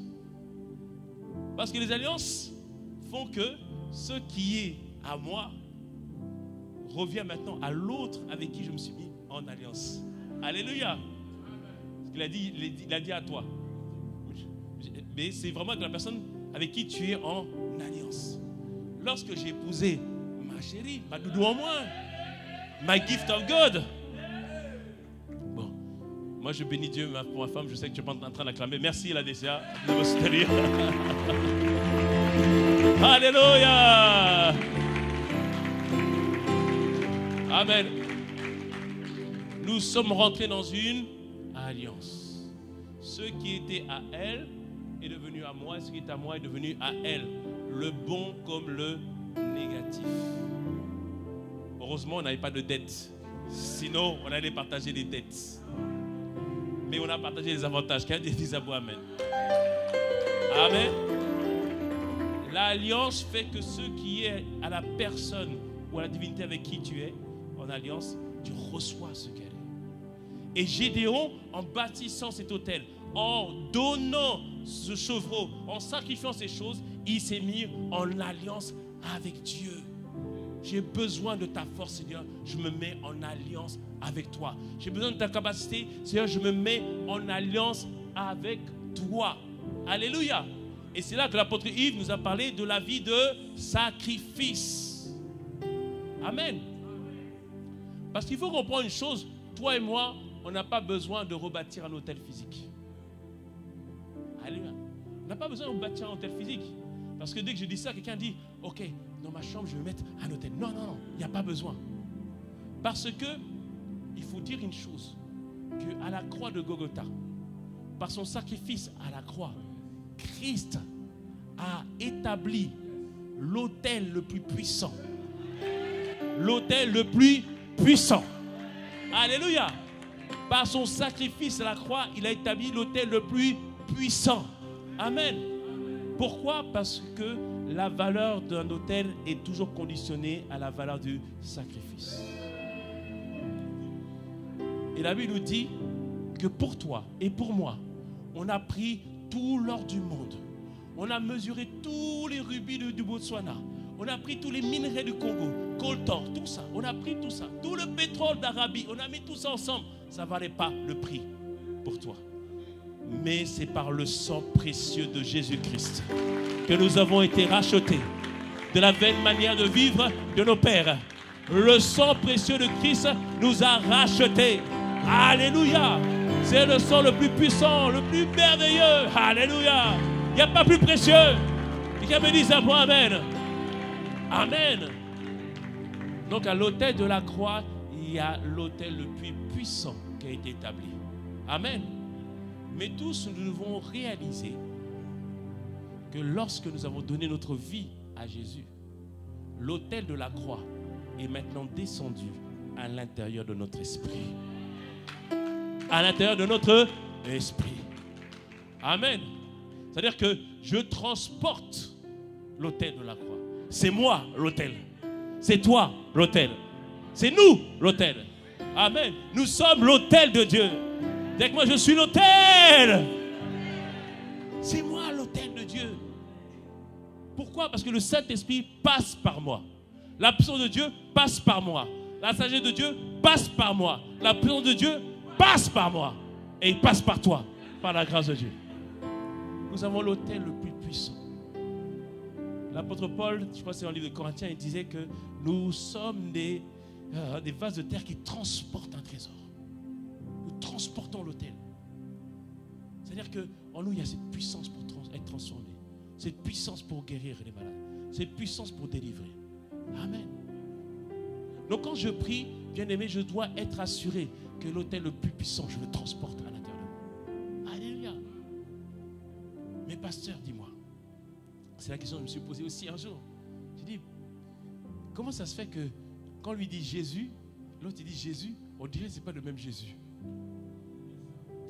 Parce que les alliances font que ce qui est à moi revient maintenant à l'autre avec qui je me suis mis en alliance. Alléluia. Il a dit à toi. Mais c'est vraiment avec la personne avec qui tu es en alliance. Lorsque j'ai épousé ma chérie, ma doudou en moi, my gift of God. Bon, moi je bénis Dieu pour ma femme. Je sais que tu es pas en train d'acclamer. Merci la DCA de me soutenir. Alléluia. Amen. Nous sommes rentrés dans une alliance. Ce qui était à elle est devenu à moi, ce qui est à moi est devenu à elle. Le bon comme le négatif. Heureusement, on n'avait pas de dette. Sinon, on allait partager les dettes. Mais on a partagé les avantages. Qu'un des dise à moi, amen. Amen. L'alliance fait que ce qui est à la personne ou à la divinité avec qui tu es en alliance, tu reçois ce qu'elle est. Et Gédéon, en bâtissant cet autel, en donnant ce chevreau, en sacrifiant ces choses, il s'est mis en alliance avec Dieu. J'ai besoin de ta force, Seigneur. Je me mets en alliance avec toi. J'ai besoin de ta capacité, Seigneur. Je me mets en alliance avec toi. Alléluia. Et c'est là que l'apôtre Yves nous a parlé de la vie de sacrifice. Amen. Parce qu'il faut comprendre une chose. Toi et moi, on n'a pas besoin de rebâtir un hôtel physique. Alléluia. On n'a pas besoin de rebâtir un hôtel physique. Parce que dès que je dis ça, quelqu'un dit, ok, dans ma chambre, je vais mettre un hôtel. Non, non, non, il n'y a pas besoin. Parce que, il faut dire une chose, qu'à la croix de Golgotha, par son sacrifice à la croix, Christ a établi l'autel le plus puissant, l'autel le plus puissant. Alléluia. Par son sacrifice à la croix, il a établi l'autel le plus puissant. Amen. Pourquoi? Parce que la valeur d'un autel est toujours conditionnée à la valeur du sacrifice. Et la Bible nous dit que pour toi et pour moi, on a pris tout l'or du monde. On a mesuré tous les rubis du Botswana. On a pris tous les minerais du Congo, coltan, tout ça. On a pris tout ça. Tout le pétrole d'Arabie. On a mis tout ça ensemble. Ça ne valait pas le prix pour toi. Mais c'est par le sang précieux de Jésus-Christ que nous avons été rachetés de la vaine manière de vivre de nos pères. Le sang précieux de Christ nous a rachetés. Alléluia. C'est le sang le plus puissant, le plus merveilleux. Alléluia. Il n'y a pas plus précieux. Quelqu'un me dit ça pour Amen. Amen. Donc à l'autel de la croix, il y a l'autel le plus puissant qui a été établi. Amen. Mais tous nous devons réaliser que lorsque nous avons donné notre vie à Jésus, l'autel de la croix est maintenant descendu à l'intérieur de notre esprit. À l'intérieur de notre esprit. Amen. C'est-à-dire que je transporte l'autel de la croix. C'est moi l'autel. C'est toi l'autel. C'est nous l'autel. Amen. Nous sommes l'autel de Dieu. Dis avec moi, je suis l'autel. C'est moi l'autel de Dieu. Pourquoi? Parce que le Saint-Esprit passe par moi. La puissance de Dieu passe par moi. La sagesse de Dieu passe par moi. La puissance de Dieu passe par moi. Et il passe par toi, par la grâce de Dieu. Nous avons l'autel le plus puissant. L'apôtre Paul, je crois que c'est dans le livre de Corinthiens, il disait que nous sommes des vases de terre qui transportent un trésor. Nous transportons l'autel. C'est-à-dire qu'en nous, il y a cette puissance pour être transformé. Cette puissance pour guérir les malades. Cette puissance pour délivrer. Amen. Donc quand je prie, bien aimé, je dois être assuré que l'autel le plus puissant, je le transporte à l'intérieur de moi. Alléluia. Mais pasteur, dis-moi. C'est la question que je me suis posée aussi un jour. J'ai dit, comment ça se fait que quand on lui dit Jésus, l'autre il dit Jésus, on dirait que ce n'est pas le même Jésus.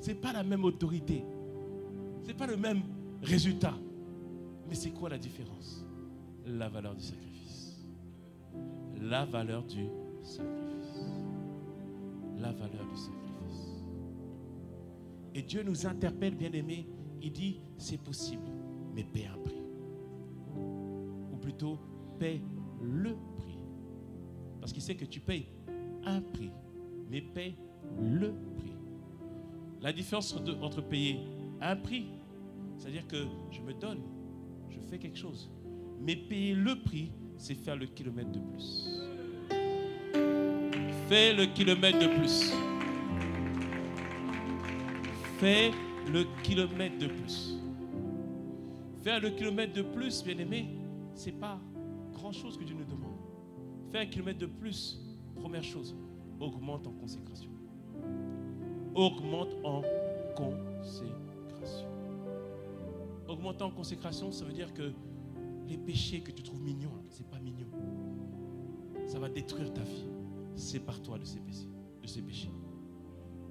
Ce n'est pas la même autorité. Ce n'est pas le même résultat. Mais c'est quoi la différence? La valeur du sacrifice. La valeur du sacrifice. La valeur du sacrifice. Et Dieu nous interpelle, bien-aimés. Il dit, c'est possible, mais paie un prix. Ou plutôt, paie le prix. Parce qu'il sait que tu payes un prix, mais paie le prix. La différence entre payer un prix, c'est-à-dire que je me donne, je fais quelque chose. Mais payer le prix, c'est faire le kilomètre de plus. Fais le kilomètre de plus. Fais le kilomètre de plus. Faire le kilomètre de plus, bien aimé, ce n'est pas grand-chose que Dieu nous demande. Faire un kilomètre de plus, première chose, augmente en consécration. Augmente en consécration. Augmenter en consécration, ça veut dire que les péchés que tu trouves mignons, ce n'est pas mignon. Ça va détruire ta vie. Sépare-toi de ces péchés.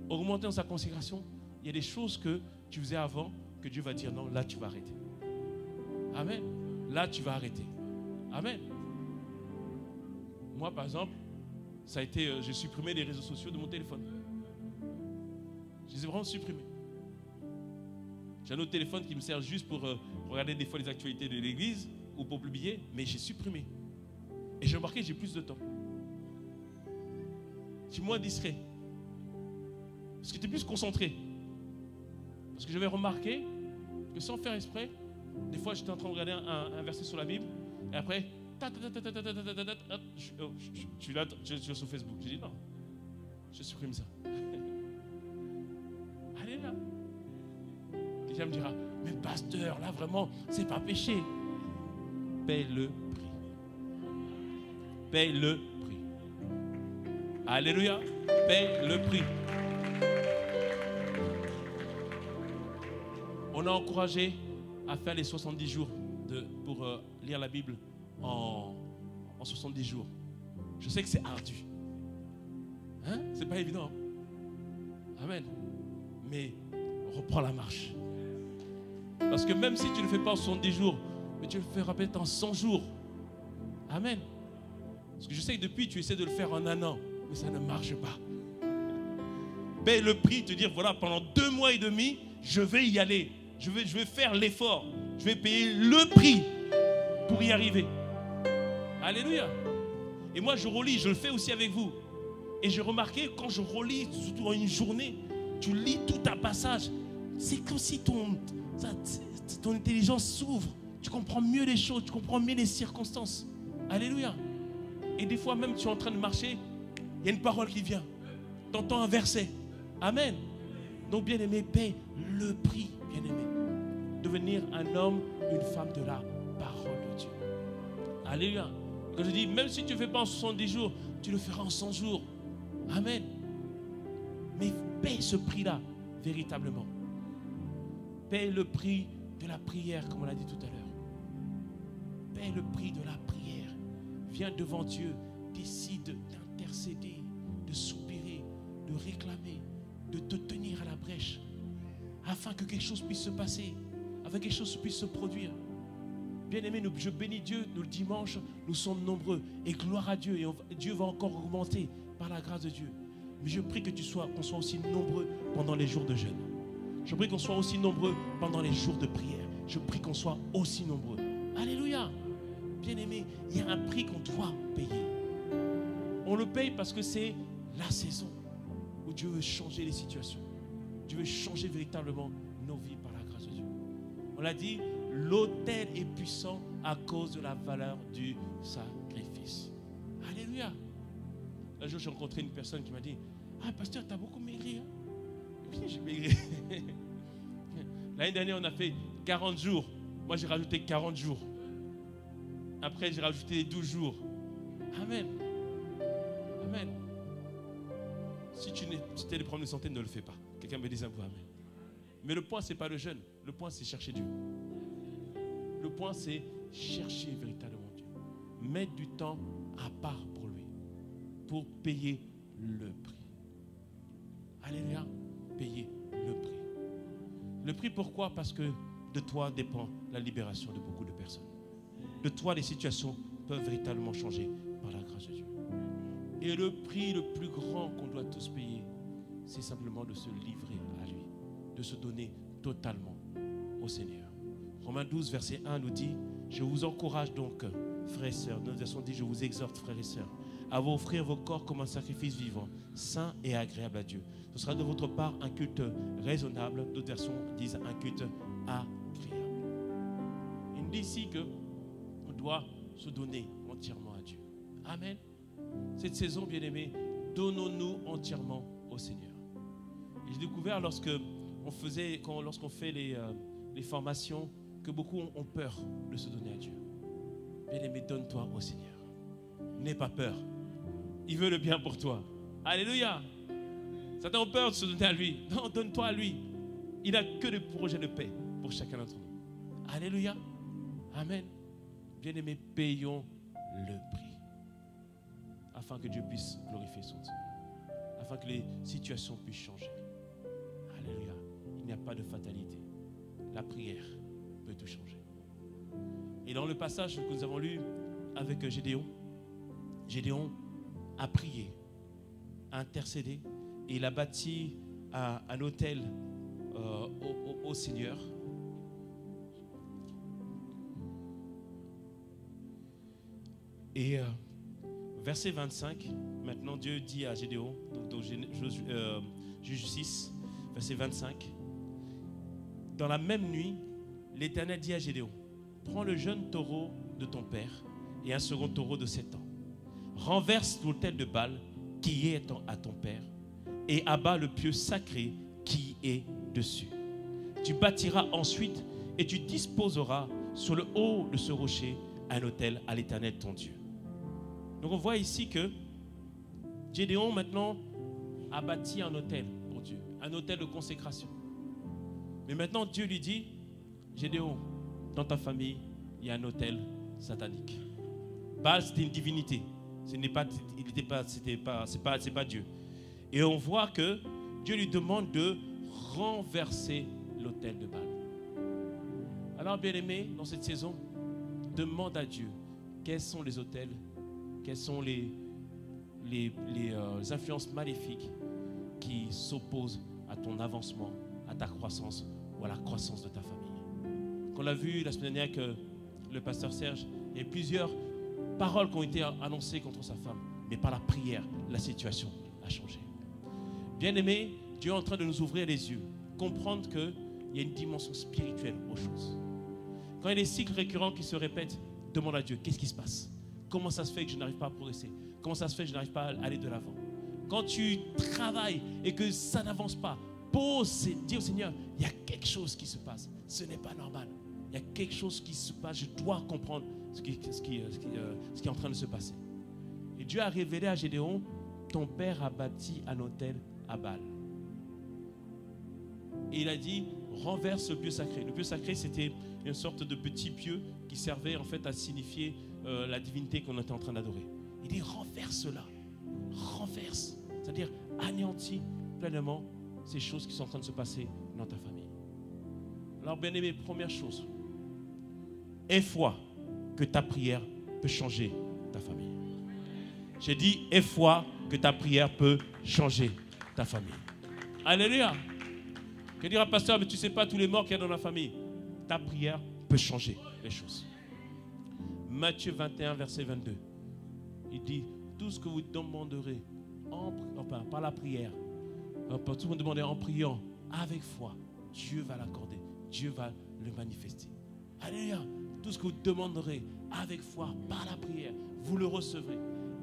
Augmenter en sa consécration, il y a des choses que tu faisais avant que Dieu va dire non, là tu vas arrêter. Amen. Là tu vas arrêter. Amen. Moi par exemple, ça a été, j'ai supprimé les réseaux sociaux de mon téléphone. Je les ai vraiment supprimés. J'ai un autre téléphone qui me sert juste pour regarder des fois les actualités de l'église ou pour publier, mais j'ai supprimé. Et j'ai remarqué que j'ai plus de temps. Je suis moins discret. Parce que tu es plus concentré. Parce que j'avais remarqué que sans faire exprès, des fois j'étais en train de regarder un verset sur la Bible, et après, je suis là, je suis sur Facebook. J'ai dit non, je supprime ça. Allez là. Quelqu'un me dira, mais pasteur, là vraiment, c'est pas péché. Paye le prix. Paye le prix. Alléluia. Paye le prix. On a encouragé à faire les 70 jours pour lire la Bible en 70 jours. Je sais que c'est ardu. Hein? C'est pas évident. Amen. Mais reprends la marche. Parce que même si tu ne le fais pas en 70 jours, mais tu le feras peut-être en 100 jours. Amen. Parce que je sais que depuis, tu essaies de le faire en un an, mais ça ne marche pas. Paye le prix, te dire, voilà, pendant 2 mois et demi, je vais y aller. Je vais faire l'effort. Je vais payer le prix pour y arriver. Alléluia. Et moi, je relis, je le fais aussi avec vous. Et j'ai remarqué, quand je relis, surtout en une journée, tu lis tout un passage. C'est comme si ton intelligence s'ouvre. Tu comprends mieux les choses, tu comprends mieux les circonstances. Alléluia. Et des fois même, tu es en train de marcher, il y a une parole qui vient. Tu entends un verset. Amen. Donc, bien-aimé, paie le prix, bien-aimé. Devenir un homme, une femme de la parole de Dieu. Alléluia. Quand je dis, même si tu ne fais pas en 70 jours, tu le feras en 100 jours. Amen. Mais paie ce prix-là, véritablement. Paie le prix de la prière, comme on l'a dit tout à l'heure. Paie le prix de la prière. Viens devant Dieu, décide d'intercéder, de soupirer, de réclamer, de te tenir à la brèche, afin que quelque chose puisse se passer, afin que quelque chose puisse se produire. Bien-aimés, je bénis Dieu, nous le dimanche, nous sommes nombreux, et gloire à Dieu, et Dieu va encore augmenter par la grâce de Dieu. Mais je prie qu'on soit aussi nombreux pendant les jours de jeûne. Je prie qu'on soit aussi nombreux pendant les jours de prière. Je prie qu'on soit aussi nombreux. Alléluia. Bien-aimés, il y a un prix qu'on doit payer. On le paye parce que c'est la saison où Dieu veut changer les situations. Dieu veut changer véritablement nos vies par la grâce de Dieu. On l'a dit, l'autel est puissant à cause de la valeur du sacrifice. Alléluia. Un jour, j'ai rencontré une personne qui m'a dit, ah, pasteur, tu as beaucoup maigri. Hein? Oui, j'ai maigri. L'année dernière, on a fait 40 jours. Moi, j'ai rajouté 40 jours. Après, j'ai rajouté les 12 jours. Amen. Amen. Si tu as des problèmes de santé, ne le fais pas. Quelqu'un me dise un peu amen. Mais le point, ce n'est pas le jeûne. Le point, c'est chercher Dieu. Le point, c'est chercher véritablement Dieu. Mettre du temps à part pour lui. Pour payer le prix. Alléluia. Payer le prix. Le prix, pourquoi? Parce que de toi dépend la libération de beaucoup de personnes. De toi, les situations peuvent véritablement changer par la grâce de Dieu. Et le prix le plus grand qu'on doit tous payer, c'est simplement de se livrer à lui, de se donner totalement au Seigneur. Romains 12, verset 1 nous dit, je vous encourage donc, frères et sœurs, notre version dit, je vous exhorte, frères et sœurs, à vous offrir vos corps comme un sacrifice vivant, saint et agréable à Dieu. Ce sera de votre part un culte raisonnable. D'autres versions disent un culte agréable. Il nous dit ici qu'on doit se donner entièrement à Dieu. Amen. Cette saison, bien-aimés, donnons-nous entièrement au Seigneur. Et j'ai découvert lorsqu'on fait les formations que beaucoup ont peur de se donner à Dieu. Bien-aimé, donne-toi au Seigneur. N'aie pas peur. Il veut le bien pour toi. Alléluia. Certains ont peur de se donner à lui. Non, donne-toi à lui. Il n'a que des projets de paix pour chacun d'entre nous. Alléluia. Amen. Bien-aimés, payons le prix. Afin que Dieu puisse glorifier son nom. Afin que les situations puissent changer. Alléluia. Il n'y a pas de fatalité. La prière peut tout changer. Et dans le passage que nous avons lu avec Gédéon, Gédéon a prié, a intercédé, et il a bâti un autel au Seigneur. Et verset 25, maintenant Dieu dit à Gédéon, donc dans Juge 6, verset 25, dans la même nuit, l'Éternel dit à Gédéon, prends le jeune taureau de ton père et un second taureau de 7 ans. Renverse l'autel de Baal qui est à ton père et abat le pieu sacré qui est dessus. Tu bâtiras ensuite et tu disposeras sur le haut de ce rocher un autel à l'Éternel ton Dieu. Donc on voit ici que Gédéon maintenant a bâti un autel pour Dieu, un autel de consécration. Mais maintenant Dieu lui dit, Gédéon, dans ta famille, il y a un autel satanique. Baal, c'était une divinité. C'est pas Dieu. Et on voit que Dieu lui demande de renverser l'autel de Baal. Alors, bien-aimé, dans cette saison, demande à Dieu quels sont les autels, quelles sont les influences maléfiques qui s'opposent à ton avancement, à ta croissance ou à la croissance de ta famille. Qu'on l'a vu la semaine dernière que le pasteur Serge, il y a plusieurs paroles qui ont été annoncées contre sa femme, mais par la prière, la situation a changé. Bien-aimé, Dieu est en train de nous ouvrir les yeux, comprendre qu'il y a une dimension spirituelle aux choses. Quand il y a des cycles récurrents qui se répètent, demande à Dieu, qu'est-ce qui se passe? Comment ça se fait que je n'arrive pas à progresser? Comment ça se fait que je n'arrive pas à aller de l'avant? Quand tu travailles et que ça n'avance pas, pose et dis au Seigneur, il y a quelque chose qui se passe. Ce n'est pas normal. Il y a quelque chose qui se passe. Je dois comprendre ce qui est en train de se passer. Et Dieu a révélé à Gédéon, ton père a bâti un autel à Baal. Et il a dit, renverse le pieu sacré. Le pieu sacré, c'était une sorte de petit pieu qui servait en fait à signifier la divinité qu'on était en train d'adorer. Il dit, renverse cela. Renverse. C'est-à-dire, anéantis pleinement ces choses qui sont en train de se passer dans ta famille. Alors, bien aimé, première chose, aie foi que ta prière peut changer ta famille. J'ai dit, aie foi que ta prière peut changer ta famille. Alléluia. Que dira pasteur, mais tu ne sais pas tous les morts qu'il y a dans la famille. Ta prière peut changer les choses. Matthieu 21, verset 22. Il dit, tout ce que vous demanderez par la prière, tout ce que vous demandez en priant avec foi, Dieu va l'accorder. Dieu va le manifester. Alléluia. Tout ce que vous demanderez avec foi par la prière, vous le recevrez.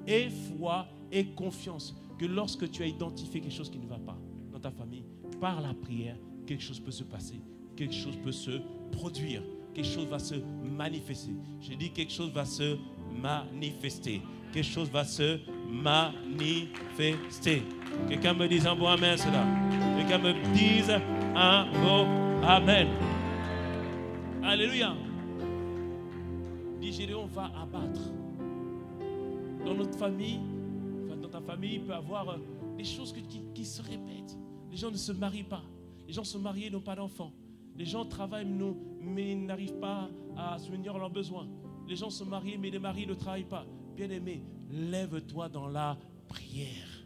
Et foi et confiance que lorsque tu as identifié quelque chose qui ne va pas dans ta famille, par la prière, quelque chose peut se passer, quelque chose peut se produire, quelque chose va se manifester. J'ai dit quelque chose va se manifester. Quelque chose va se manifester. Quelqu'un me dise un bon amen, cela. Quelqu'un me dise un bon amen. Alléluia. Dit Gédéon va abattre. Dans notre famille, dans ta famille, il peut y avoir des choses qui se répètent. Les gens ne se marient pas. Les gens se marient et n'ont pas d'enfants. Les gens travaillent mais n'arrivent pas à subvenir à leurs besoins. Les gens se marient mais les maris ne travaillent pas. Bien-aimé, lève-toi dans la prière.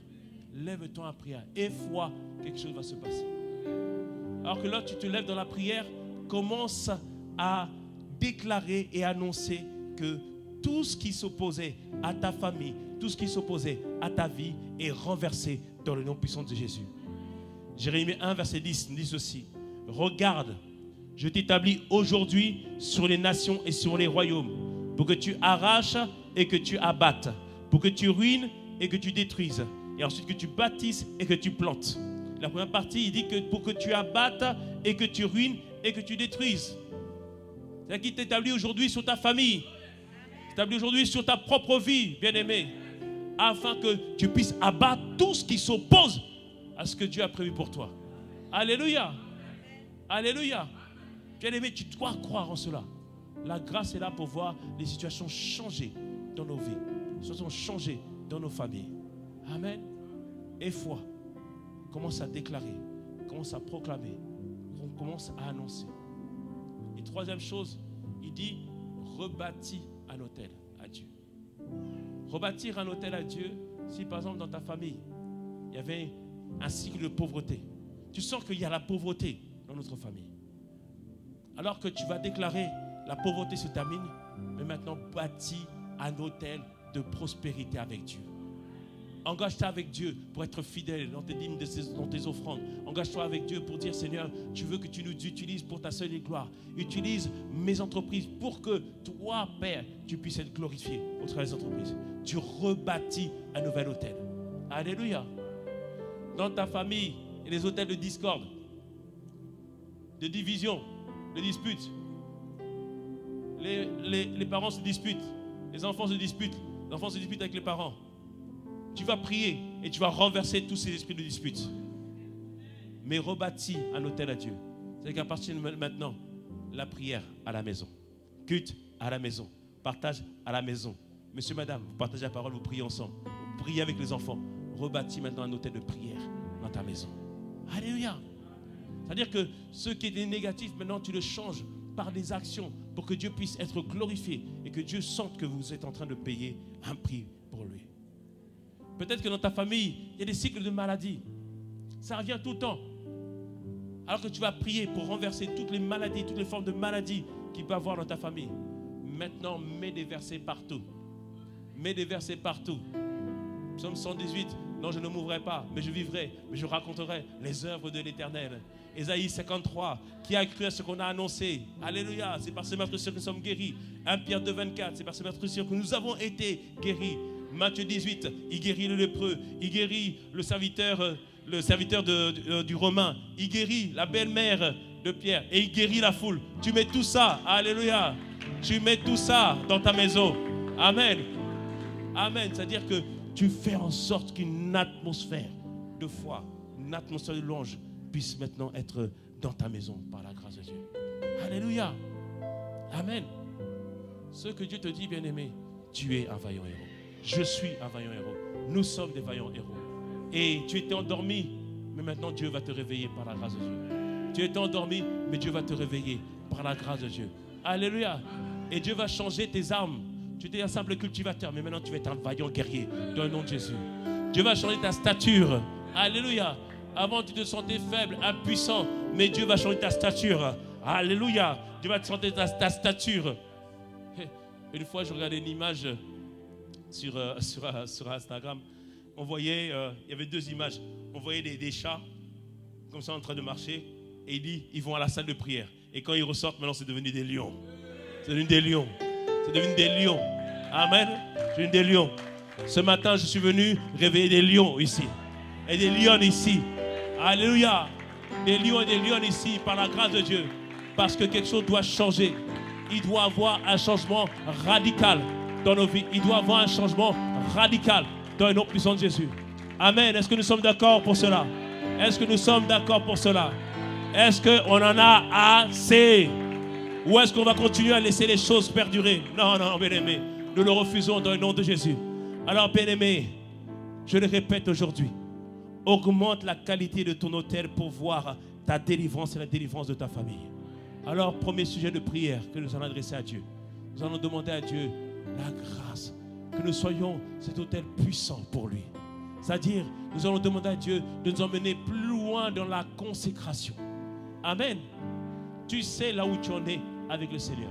Lève-toi en prière. Et foi, quelque chose va se passer. Alors que là, tu te lèves dans la prière, commence à déclarer et annoncer que tout ce qui s'opposait à ta famille, tout ce qui s'opposait à ta vie est renversé dans le nom puissant de Jésus. Jérémie 1, verset 10 dit ceci. Regarde, je t'établis aujourd'hui sur les nations et sur les royaumes, pour que tu arraches et que tu abattes, pour que tu ruines et que tu détruises, et ensuite que tu bâtisses et que tu plantes. La première partie, il dit que pour que tu abattes et que tu ruines et que tu détruises. C'est-à-dire qu'il t'établit aujourd'hui sur ta famille, t'établit aujourd'hui sur ta propre vie, bien-aimé, afin que tu puisses abattre tout ce qui s'oppose à ce que Dieu a prévu pour toi. Alléluia. Alléluia. Bien-aimé, tu dois croire en cela. La grâce est là pour voir les situations changer dans nos vies, les situations changer dans nos familles. Amen. Et foi. Commence à déclarer, commence à proclamer, commence à annoncer. Et troisième chose, il dit rebâtis un autel à Dieu. Rebâtir un autel à Dieu, si par exemple dans ta famille, il y avait un cycle de pauvreté. Tu sens qu'il y a la pauvreté dans notre famille. Alors que tu vas déclarer la pauvreté se termine, mais maintenant bâtis un autel de prospérité avec Dieu. Engage-toi avec Dieu pour être fidèle dans tes dîmes, dans tes offrandes. Engage-toi avec Dieu pour dire, Seigneur, tu veux que tu nous utilises pour ta seule gloire. Utilise mes entreprises pour que toi, Père, tu puisses être glorifié au travers des entreprises. Tu rebâtis un nouvel autel. Alléluia. Dans ta famille, il y a des autels de discorde, de division, de disputes. Les parents se disputent, les enfants se disputent avec les parents. Tu vas prier et tu vas renverser tous ces esprits de dispute. Mais rebâtis un autel à Dieu. C'est qu'à partir de maintenant, la prière à la maison, culte à la maison, partage à la maison. Monsieur, madame, vous partagez la parole, vous priez ensemble. Vous priez avec les enfants. rebâtis maintenant un hôtel de prière dans ta maison. Alléluia. C'est-à-dire que ce qui est négatif, maintenant tu le changes par des actions pour que Dieu puisse être glorifié et que Dieu sente que vous êtes en train de payer un prix pour lui. Peut-être que dans ta famille, il y a des cycles de maladie. Ça revient tout le temps. Alors que tu vas prier pour renverser toutes les maladies, toutes les formes de maladies qu'il peut y avoir dans ta famille. Maintenant, mets des versets partout. Mets des versets partout. Psaume 118, non, je ne mourrai pas, mais je vivrai, mais je raconterai les œuvres de l'Éternel. Ésaïe 53, qui a cru à ce qu'on a annoncé. Alléluia, c'est par ce meurtrissure que nous sommes guéris. 1 Pierre 2, 24, c'est par ce meurtrissure que nous avons été guéris. Matthieu 18, il guérit le lépreux, il guérit le serviteur du Romain, il guérit la belle-mère de Pierre et il guérit la foule. Tu mets tout ça, alléluia, tu mets tout ça dans ta maison. Amen. Amen, c'est-à-dire que tu fais en sorte qu'une atmosphère de foi, une atmosphère de louange puisse maintenant être dans ta maison par la grâce de Dieu. Alléluia. Amen. Ce que Dieu te dit, bien-aimé, tu es un vaillant héros. Je suis un vaillant héros. Nous sommes des vaillants héros. Et tu étais endormi, mais maintenant Dieu va te réveiller par la grâce de Dieu. Tu étais endormi, mais Dieu va te réveiller par la grâce de Dieu. Alléluia. Et Dieu va changer tes armes. Tu étais un simple cultivateur, mais maintenant tu vas être un vaillant guerrier dans le nom de Jésus. Dieu va changer ta stature. Alléluia. Avant tu te sentais faible, impuissant, mais Dieu va changer ta stature. Alléluia. Dieu va te changer ta stature. Une fois, je regardais une image sur Instagram. On voyait, il y avait deux images. On voyait des chats comme ça en train de marcher. Et il dit, ils vont à la salle de prière. Et quand ils ressortent, maintenant c'est devenu des lions. C'est devenu des lions. C'est devenu des lions. Amen. C'est devenu des lions. Ce matin, je suis venu réveiller des lions ici. Et des lions ici. Alléluia. Des lions et des lions ici par la grâce de Dieu. Parce que quelque chose doit changer. Il doit y avoir un changement radical dans nos vies. Il doit y avoir un changement radical dans le nom puissant de Jésus. Amen. Est-ce que nous sommes d'accord pour cela? Est-ce que nous sommes d'accord pour cela? Est-ce qu'on en a assez? Ou est-ce qu'on va continuer à laisser les choses perdurer? Non, non, bien-aimé. Nous le refusons dans le nom de Jésus. Alors, bien-aimé, je le répète aujourd'hui. Augmente la qualité de ton hôtel pour voir ta délivrance et la délivrance de ta famille. Alors, premier sujet de prière que nous allons adresser à Dieu. Nous allons demander à Dieu la grâce, que nous soyons cet hôtel puissant pour lui. C'est-à-dire, nous allons demander à Dieu de nous emmener plus loin dans la consécration. Amen. Tu sais là où tu en es avec le Seigneur.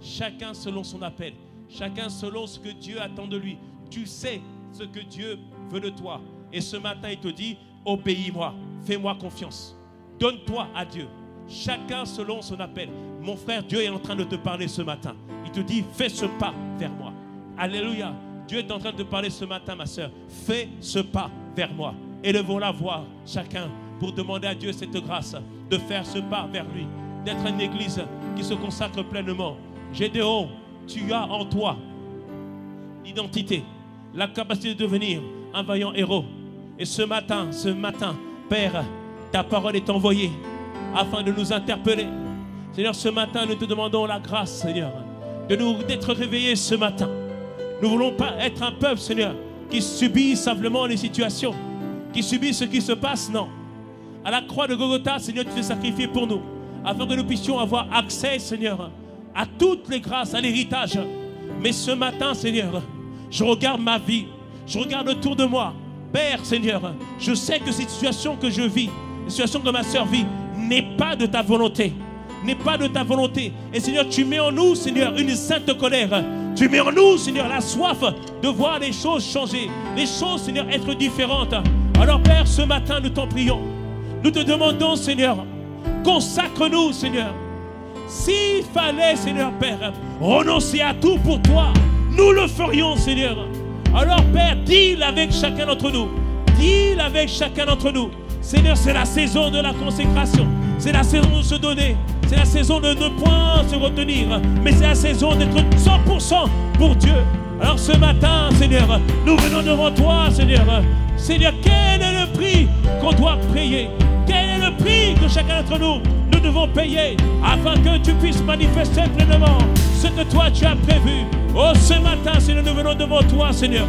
Chacun selon son appel. Chacun selon ce que Dieu attend de lui. Tu sais ce que Dieu veut de toi. Et ce matin, il te dit, obéis-moi, fais-moi confiance. Donne-toi à Dieu. Chacun selon son appel. Mon frère, Dieu est en train de te parler ce matin. Il te dit, fais ce pas vers moi. Alléluia. Dieu est en train de te parler ce matin, ma soeur. Fais ce pas vers moi. Élevons la voix, chacun, pour demander à Dieu cette grâce de faire ce pas vers lui. D'être une église qui se consacre pleinement. Gédéon, tu as en toi l'identité, la capacité de devenir un vaillant héros. Et ce matin, Père, ta parole est envoyée afin de nous interpeller. Seigneur, ce matin, nous te demandons la grâce, Seigneur, d'être réveillés ce matin. Nous ne voulons pas être un peuple, Seigneur, qui subit simplement les situations, qui subit ce qui se passe, non. À la croix de Golgotha, Seigneur, tu t'es sacrifié pour nous, afin que nous puissions avoir accès, Seigneur, à toutes les grâces, à l'héritage. Mais ce matin, Seigneur, je regarde ma vie, je regarde autour de moi. Père, Seigneur, je sais que cette situation que je vis, la situation que ma soeur vit, n'est pas de ta volonté. N'est pas de ta volonté. Et Seigneur, tu mets en nous, Seigneur, une sainte colère. Tu mets en nous, Seigneur, la soif de voir les choses changer. Les choses, Seigneur, être différentes. Alors, Père, ce matin, nous t'en prions. Nous te demandons, Seigneur, consacre-nous, Seigneur. S'il fallait, Seigneur, Père, renoncer à tout pour toi, nous le ferions, Seigneur. Alors, Père, deal avec chacun d'entre nous. Deal avec chacun d'entre nous. Seigneur, c'est la saison de la consécration. C'est la saison de se donner. C'est la saison de ne point se retenir. Mais c'est la saison d'être 100% pour Dieu. Alors ce matin, Seigneur, nous venons devant toi, Seigneur. Seigneur, quel est le prix qu'on doit payer? Quel est le prix que chacun d'entre nous devons payer afin que tu puisses manifester pleinement ce que toi tu as prévu? Oh, ce matin, Seigneur, nous venons devant toi, Seigneur.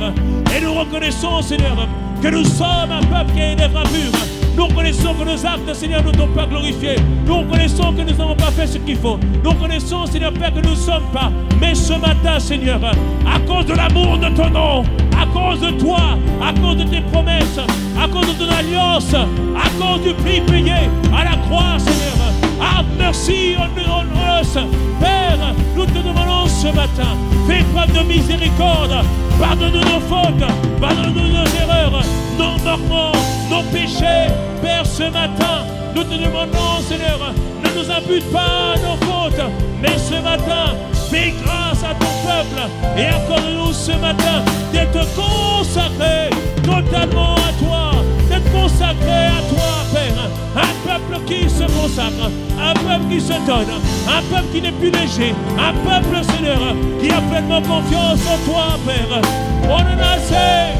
Et nous reconnaissons, Seigneur, que nous sommes un peuple qui a une œuvre pure. Nous reconnaissons que nos actes, Seigneur, ne t'ont pas glorifié. Nous reconnaissons que nous n'avons pas fait ce qu'il faut. Nous reconnaissons, Seigneur Père, que nous ne sommes pas. Mais ce matin, Seigneur, à cause de l'amour de ton nom, à cause de toi, à cause de tes promesses, à cause de ton alliance, à cause du prix payé à la croix, Seigneur, have mercy on us. Père, nous te demandons ce matin, fais preuve de miséricorde, pardonne-nous nos fautes, pardonne-nous nos erreurs, nos manquements, nos péchés. Père, ce matin, nous te demandons, Seigneur, ne nous impute pas nos fautes, mais ce matin, fais grâce à ton peuple et accorde-nous ce matin d'être consacrés totalement à toi, d'être consacrés à toi, Père. Un peuple qui se consacre, un peuple qui se donne, un peuple qui n'est plus léger, un peuple, Seigneur, qui a pleinement confiance en toi, Père. On en a assez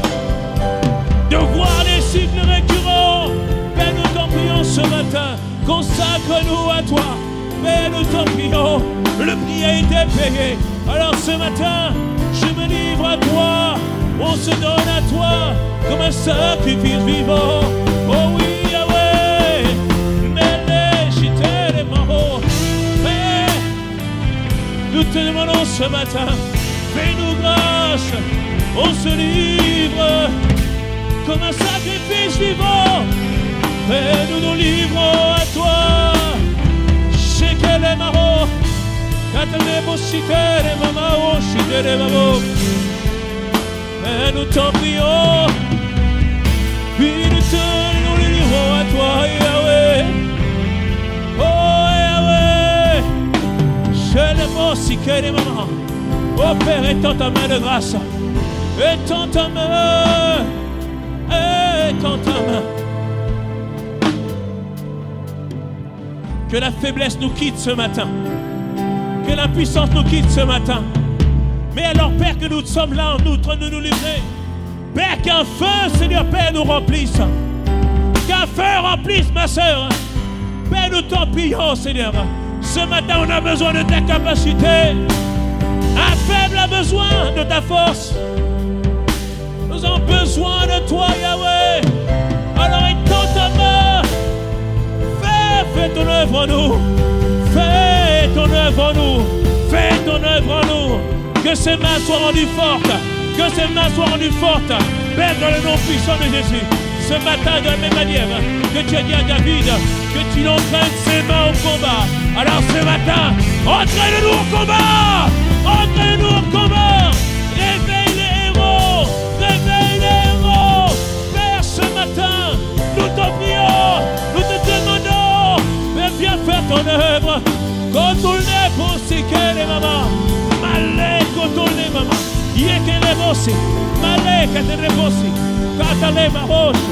de voir les cycles récurrents. Père, nous t'en prions ce matin, consacre-nous à toi. Père, nous t'en prions, le prix a été payé. Alors ce matin, je me livre à toi, on se donne à toi comme un sacrifice vivant. Oh oui, Yahweh, mêlé, chité, les marauds. Père, nous te demandons ce matin, fais-nous grâce, on se livre comme un sacrifice vivant. Père, nous nous livrons à toi. Shekele maro, katane boshite le mama, shite le mamo. Père, nous t'en prions, puis nous livrons à toi, Yahweh. Oh Yahweh, shele boshite le mama. Oh Père, étends ta main de grâce, étends ta main, étends ta main. Que la faiblesse nous quitte ce matin. Que l'impuissance nous quitte ce matin. Mais alors, Père, que nous sommes là en outre de nous livrer. Père, qu'un feu, Seigneur, Père, nous remplisse. Qu'un feu remplisse, ma soeur. Père, nous t'en prions, Seigneur. Ce matin, on a besoin de ta capacité. Un faible a besoin de ta force. Nous avons besoin de toi, Yahweh. Alors, étends ta main. Fais ton œuvre en nous, fais ton œuvre en nous, fais ton œuvre en nous. Que ces mains soient rendues fortes, que ces mains soient rendues fortes. Père, dans le nom puissant de Jésus, ce matin, de la même manière que tu as dit à David, que tu entraînes ses mains au combat. Alors ce matin, entraîne-nous au combat, entraîne-nous au combat. Réveille les héros, réveille les héros. Père, ce matin, nous t'en prions, nous te demandons. Viens faire ton œuvre. Contourne pour ce que les mamans. Malé, contourne maman. Yeke les bossi. Malé, kate les bossi. Kata les maroches.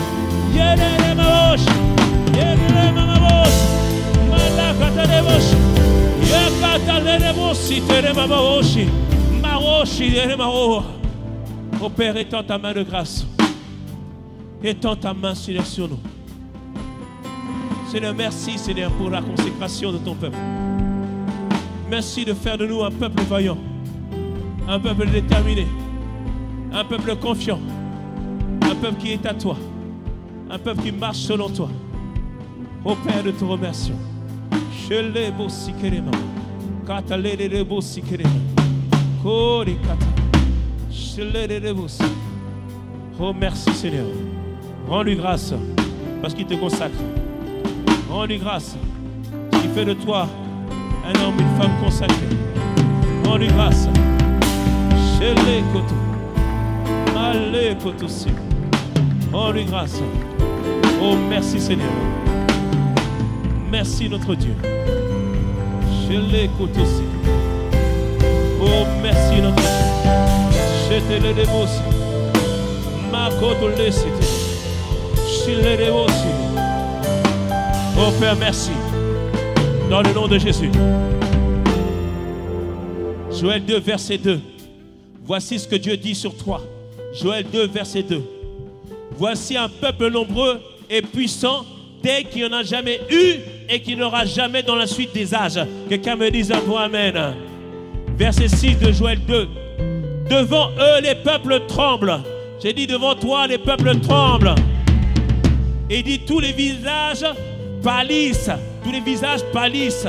Yele les maroches. Yele les maroches. Malé, kata les bossi. Yekata les bossi. Tere maroches. Maroches, les maroches. Ô Père, étends ta main de grâce. Étends ta main, Seigneur, sur nous. Seigneur, merci, Seigneur, pour la consécration de ton peuple. Merci de faire de nous un peuple vaillant, un peuple déterminé, un peuple confiant, un peuple qui est à toi, un peuple qui marche selon toi. Ô Père, nous te remercions. Oh, merci, Seigneur. Rends-lui grâce parce qu'il te consacre. Rends-lui grâce, qui fait de toi un homme, une femme consacrée. Rends-lui grâce. Chez-les koto, malé koto si. Rends-lui grâce. Oh, merci Seigneur. Merci notre Dieu. Chez-les koto si. Oh, merci notre Dieu. Chez-les dévosi. Ma koto le cité. Chez-les dévosi. Oh Père, merci. Dans le nom de Jésus. Joël 2, verset 2. Voici ce que Dieu dit sur toi. Joël 2, verset 2. Voici un peuple nombreux et puissant, tel qu'il n'y en a jamais eu et qu'il n'aura jamais dans la suite des âges. Quelqu'un me dise un mot, amen. Verset 6 de Joël 2. Devant eux, les peuples tremblent. J'ai dit devant toi, les peuples tremblent. Et il dit tous les visages pâlissent. Tous les visages pâlissent.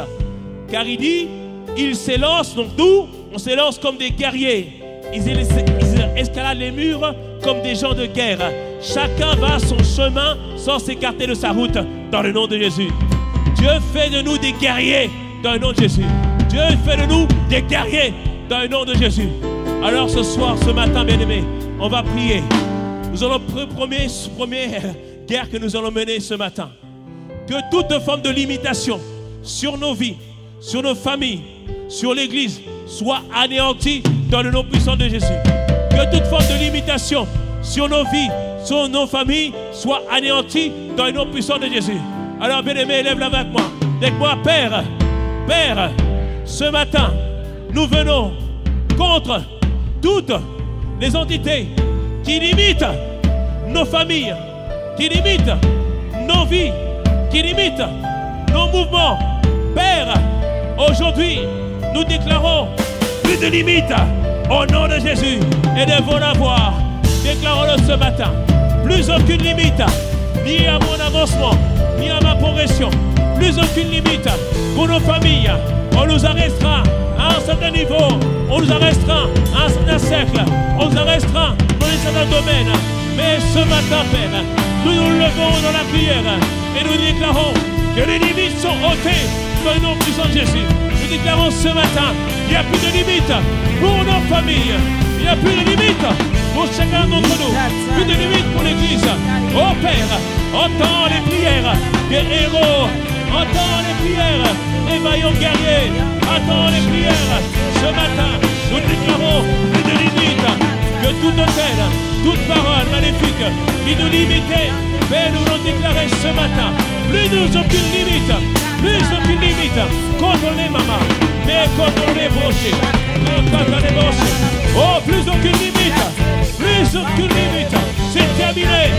Car il dit, ils s'élancent, donc nous, on s'élance comme des guerriers. Ils escaladent les murs comme des gens de guerre. Chacun va son chemin sans s'écarter de sa route dans le nom de Jésus. Dieu fait de nous des guerriers dans le nom de Jésus. Dieu fait de nous des guerriers dans le nom de Jésus. Alors ce soir, ce matin, bien-aimés, on va prier. Nous allons première guerre que nous allons mener ce matin. Que toute forme de limitation sur nos vies, sur nos familles, sur l'Église, soit anéantie dans le nom puissant de Jésus. Que toute forme de limitation sur nos vies, sur nos familles, soit anéantie dans le nom puissant de Jésus. Alors, bien-aimé, lève-la avec moi. Dites-moi, Père, Père, ce matin, nous venons contre toutes les entités qui limitent nos familles, qui limitent nos vies, qui limitent nos mouvements. Père, aujourd'hui, nous déclarons plus de limites au nom de Jésus. Et devons l'avoir. Déclarons-le ce matin. Plus aucune limite, ni à mon avancement, ni à ma progression. Plus aucune limite pour nos familles. On nous arrêtera à un certain niveau. On nous arrêtera à un certain cercle. On nous arrêtera dans un certain domaine. Mais ce matin, Père, nous nous levons dans la prière et nous déclarons que les limites sont ôtées dans le nom puissant de Jésus. Nous déclarons ce matin, il n'y a plus de limites pour nos familles. Il n'y a plus de limites pour chacun d'entre nous. Plus de limites pour l'Église. Oh Père, entends les prières des héros. Entends les prières des vaillants guerriers. Entends les prières. Ce matin, nous déclarons plus de limites. Que toute hôtel, toute parole maléfique qui nous limitait, Père, nous l'ont déclaré ce matin. Plus aucune limite. Plus aucune limite contre les mamans, mais contre les brochés. Contre les brochés. Oh, plus aucune limite. Plus aucune limite. C'est terminé.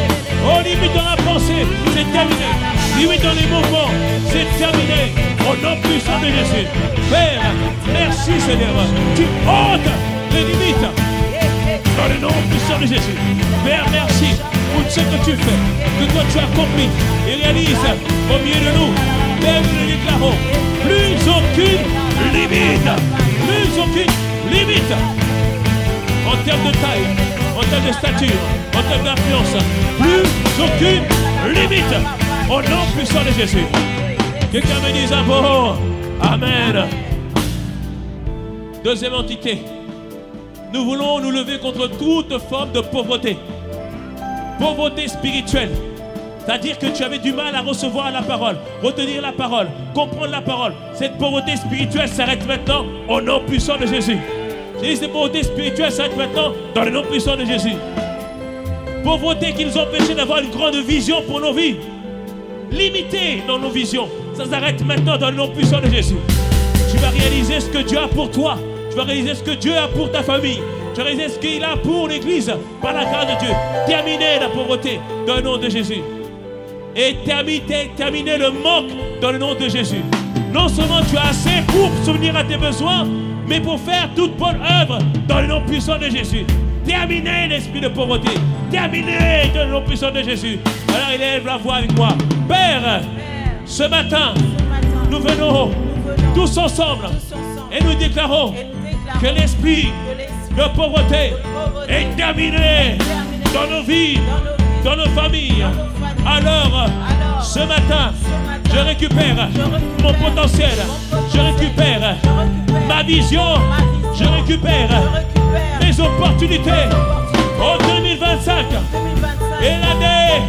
Oh, limite dans la pensée, c'est terminé. Limite dans les mouvements, c'est terminé. Au nom puissant de Jésus. Père, merci Seigneur. Tu ôtes les limites. Dans le nom puissant de Jésus. Père, merci pour ce que tu fais, que toi tu accomplis et réalises au milieu de nous. Père, nous le déclarons. Plus aucune limite. Plus aucune limite. En termes de taille, en termes de stature, en termes d'influence. Plus aucune limite. Au nom puissant de Jésus. Quelqu'un me dise un mot. Amen. Deuxième entité. Nous voulons nous lever contre toute forme de pauvreté. Pauvreté spirituelle. C'est-à-dire que tu avais du mal à recevoir la parole, retenir la parole, comprendre la parole. Cette pauvreté spirituelle s'arrête maintenant au nom puissant de Jésus. J'ai dit cette pauvreté spirituelle s'arrête maintenant dans le nom puissant de Jésus. Pauvreté qui nous empêchait d'avoir une grande vision pour nos vies. Limitée dans nos visions. Ça s'arrête maintenant dans le nom puissant de Jésus. Tu vas réaliser ce que Dieu a pour toi. Tu vas réaliser ce que Dieu a pour ta famille. Tu vas réaliser ce qu'il a pour l'Église par la grâce de Dieu. Terminer la pauvreté dans le nom de Jésus. Et terminer le manque dans le nom de Jésus. Non seulement tu as assez pour souvenir à tes besoins, mais pour faire toute bonne œuvre dans le nom puissant de Jésus. Terminer l'esprit de pauvreté. Terminer dans le nom puissant de Jésus. Alors élève la voix avec moi. Père, ce matin, nous venons tous ensemble et nous déclarons que l'esprit de pauvreté est terminé dans nos vies, dans nos familles. Alors, ce matin, je récupère mon potentiel, je récupère ma vision, je récupère mes opportunités. En 2025 est l'année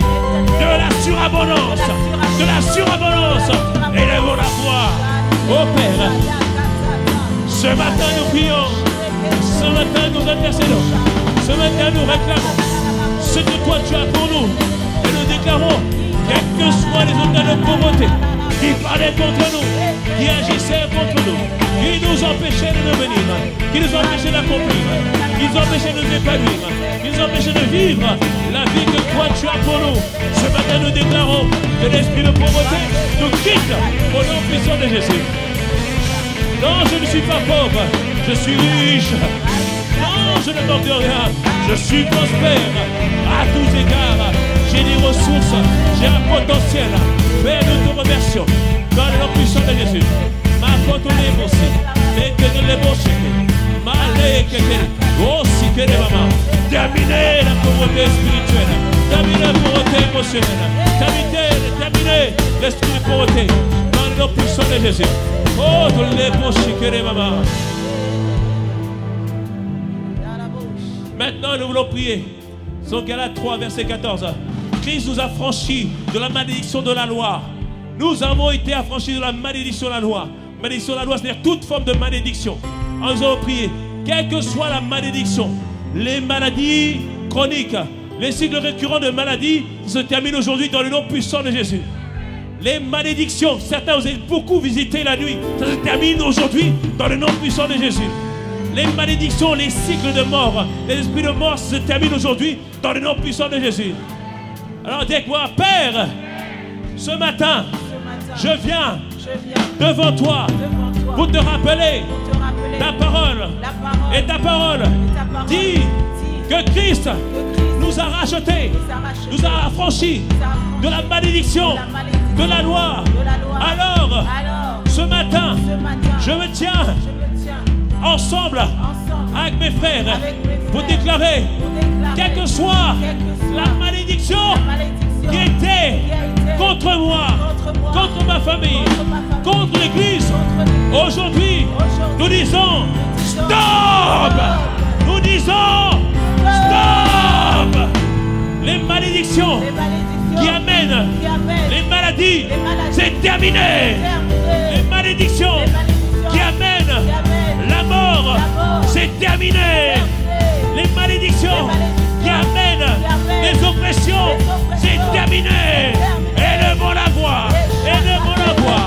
de la surabondance, élèvons la voix. Oh Père, ce matin nous prions, ce matin nous intercédons, ce matin nous réclamons ce que toi tu as pour nous. Et nous déclarons, quels que soient les hôtels de pauvreté qui parlaient contre nous, qui agissaient contre nous, qui nous empêchaient de devenir, qui nous empêchaient d'accomplir, qui nous empêchaient de nous épanouir, qui nous empêchaient de vivre la vie que toi tu as pour nous. Ce matin nous déclarons que l'esprit de pauvreté nous quitte au nom puissant de Jésus. Non, je ne suis pas pauvre, je suis riche. Non, je ne manque de rien. Je suis prospère à tous égards. J'ai des ressources, j'ai un potentiel. Père, nous te remercions. Dans le nom puissant de Jésus. Ma faute est bossé. Mais que ne l'est bossé. Malé que aussi que les mamans. Terminez la pauvreté spirituelle. Terminez la pauvreté émotionnelle. Terminez l'esprit de pauvreté. Dans le nom puissant de Jésus. Oh, de les bossé que les mamans. Maintenant, nous voulons prier. Sur Galates 3, verset 14. Christ nous a franchis de la malédiction de la loi. Nous avons été affranchis de la malédiction de la loi. Malédiction de la loi, c'est-à-dire toute forme de malédiction. Nous avons prié, quelle que soit la malédiction, les maladies chroniques, les cycles récurrents de maladies se terminent aujourd'hui dans le nom puissant de Jésus. Les malédictions, certains vous avez beaucoup visité la nuit, ça se termine aujourd'hui dans le nom puissant de Jésus. Les malédictions, les cycles de mort, les esprits de mort se terminent aujourd'hui dans le nom puissant de Jésus. Alors dis-moi, Père, ce matin, je viens devant toi pour te rappeler ta parole. Et ta parole dit que Christ nous a rachetés, nous a affranchis de la malédiction de la loi. Alors, ce matin, je me tiens ensemble avec mes frères pour déclarer, quelle que soit la malédiction qui était contre moi, contre ma famille, contre l'Église, aujourd'hui, nous disons stop! Nous disons stop! Les malédictions qui amènent les maladies, c'est terminé! Les malédictions qui amènent la mort, c'est terminé! Les malédictions qui amènent les oppressions, c'est terminé! Élevons la voix! Élevons la voix!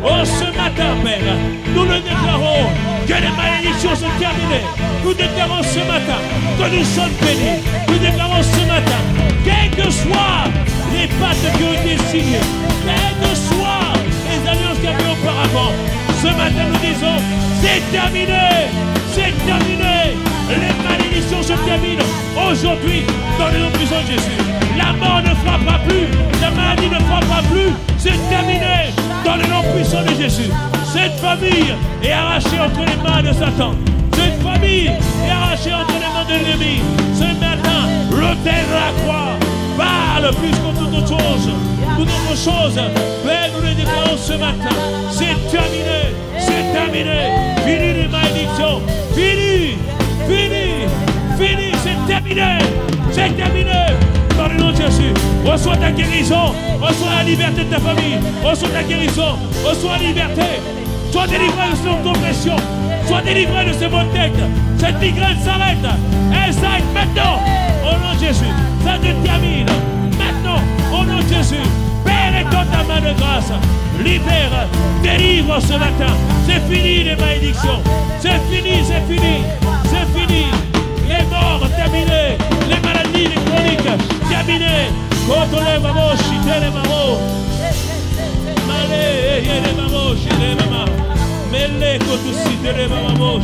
Oh, ce matin, Père, nous le déclarons que les malédictions sont terminées. Nous déclarons ce matin que nous sommes bénis. Nous déclarons ce matin, quelles que soient les pactes qui ont été signés, quelles que soient les alliances qu'il y avait auparavant, ce matin nous disons, c'est terminé, c'est terminé. Les malédictions se terminent aujourd'hui dans le nom puissant de Jésus. La mort ne frappera plus, la maladie ne frappera plus, c'est terminé dans le nom puissant de Jésus. Cette famille est arrachée entre les mains de Satan. Cette famille est arrachée entre les mains de l'ennemi. Ce matin, l'autel de la croix parle plus que toute autre chose. Toute autre chose, Père, nous le déclarons ce matin. C'est terminé, c'est terminé. Fini les malédictions, fini, fini, fini, c'est terminé, c'est terminé. Dans le nom de Jésus, reçois ta guérison, reçois la liberté de ta famille, reçois ta guérison, reçois la liberté. Sois délivré de cette oppression, sois délivré de ces maux de tête. Cette migraine s'arrête, elle s'arrête maintenant. Au nom de Jésus, ça se termine. Maintenant, au nom de Jésus, Père, étends ta main de grâce. Libère, délivre ce matin. C'est fini les malédictions. C'est fini, c'est fini, c'est fini. Les morts terminés, les maladies, les chroniques terminées. Contre les mamans, chiter les mamans. Malé, les mamans, chiter les mamans. Mêlé, contre citer les mamans.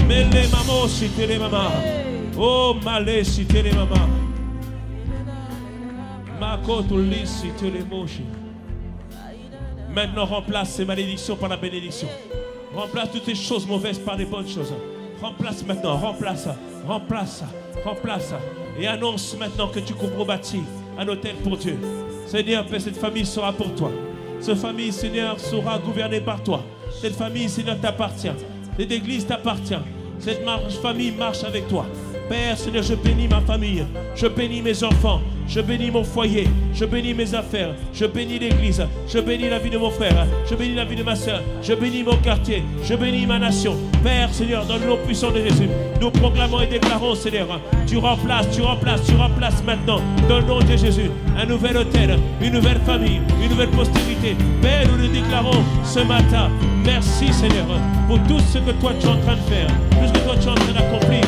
Mêlé, mamans, chiter les mamans. Oh, malé, chiter les mamans. Ma côte, lit, chiter les moches. Maintenant, remplace ces malédictions par la bénédiction. Remplace toutes ces choses mauvaises par des bonnes choses. Remplace maintenant, remplace, remplace, remplace. Et annonce maintenant que tu comprends bâti un hôtel pour Dieu. Seigneur, Père, cette famille sera pour toi. Cette famille, Seigneur, sera gouvernée par toi. Cette famille, Seigneur, t'appartient. Cette église t'appartient. Cette famille marche avec toi. Père, Seigneur, je bénis ma famille. Je bénis mes enfants. Je bénis mon foyer. Je bénis mes affaires. Je bénis l'église. Je bénis la vie de mon frère. Je bénis la vie de ma soeur. Je bénis mon quartier. Je bénis ma nation. Père, Seigneur, dans le nom puissant de Jésus, nous proclamons et déclarons, Seigneur, tu remplaces maintenant, dans le nom de Jésus, un nouvel hôtel, une nouvelle famille, une nouvelle postérité. Père, nous le déclarons ce matin. Merci, Seigneur, pour tout ce que toi tu es en train de faire, tout ce que toi tu es en train d'accomplir.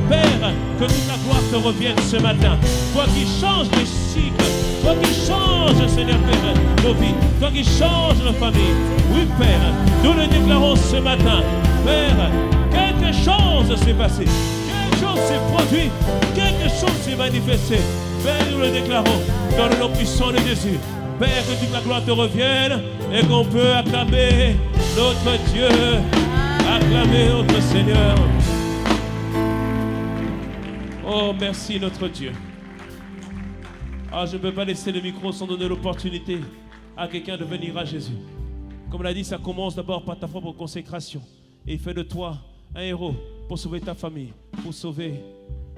Père, que toute la gloire te revienne ce matin. Toi qui changes les cycles, toi qui changes, Seigneur, Père, nos vies, toi qui changes nos familles. Oui, Père, nous le déclarons ce matin. Père, quelque chose s'est passé. Quelque chose s'est produit, quelque chose s'est manifesté. Père, nous le déclarons dans le nom puissant de Jésus. Père, que toute la gloire te revienne et qu'on peut acclamer notre Dieu, acclamer notre Seigneur. Oh, merci notre Dieu. Ah, je ne peux pas laisser le micro sans donner l'opportunité à quelqu'un de venir à Jésus. Comme l'a dit, ça commence d'abord par ta propre consécration. Et il fait de toi un héros pour sauver ta famille, pour sauver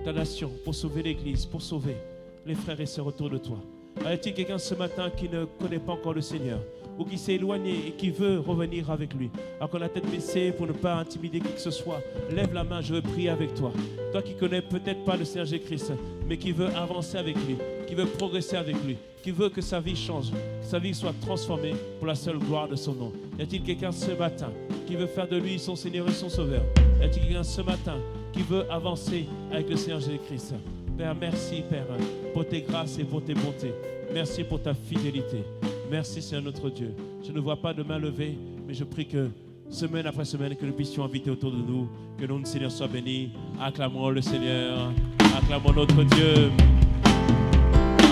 ta nation, pour sauver l'Église, pour sauver les frères et sœurs autour de toi. Y-a-t-il quelqu'un ce matin qui ne connaît pas encore le Seigneur ou qui s'est éloigné et qui veut revenir avec lui? Alors qu'on a la tête baissée pour ne pas intimider qui que ce soit, lève la main, je veux prier avec toi. Toi qui connais peut-être pas le Seigneur Jésus-Christ, mais qui veut avancer avec lui, qui veut progresser avec lui, qui veut que sa vie change, que sa vie soit transformée pour la seule gloire de son nom. Y a-t-il quelqu'un ce matin qui veut faire de lui son Seigneur et son Sauveur? Y a-t-il quelqu'un ce matin qui veut avancer avec le Seigneur Jésus-Christ? Père, merci Père pour tes grâces et pour tes bontés. Merci pour ta fidélité. Merci Seigneur notre Dieu. Je ne vois pas de main levée, mais je prie que semaine après semaine, que nous puissions inviter autour de nous, que le nom du Seigneur soit béni. Acclamons le Seigneur, acclamons notre Dieu.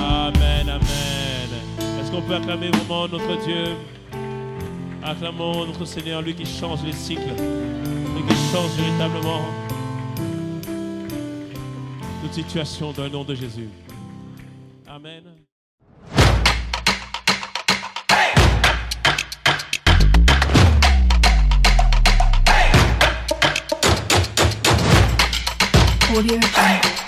Amen, amen. Est-ce qu'on peut acclamer vraiment notre Dieu? Acclamons notre Seigneur, lui qui change les cycles, lui qui change véritablement toute situation dans le nom de Jésus. Amen. Audio Jungle.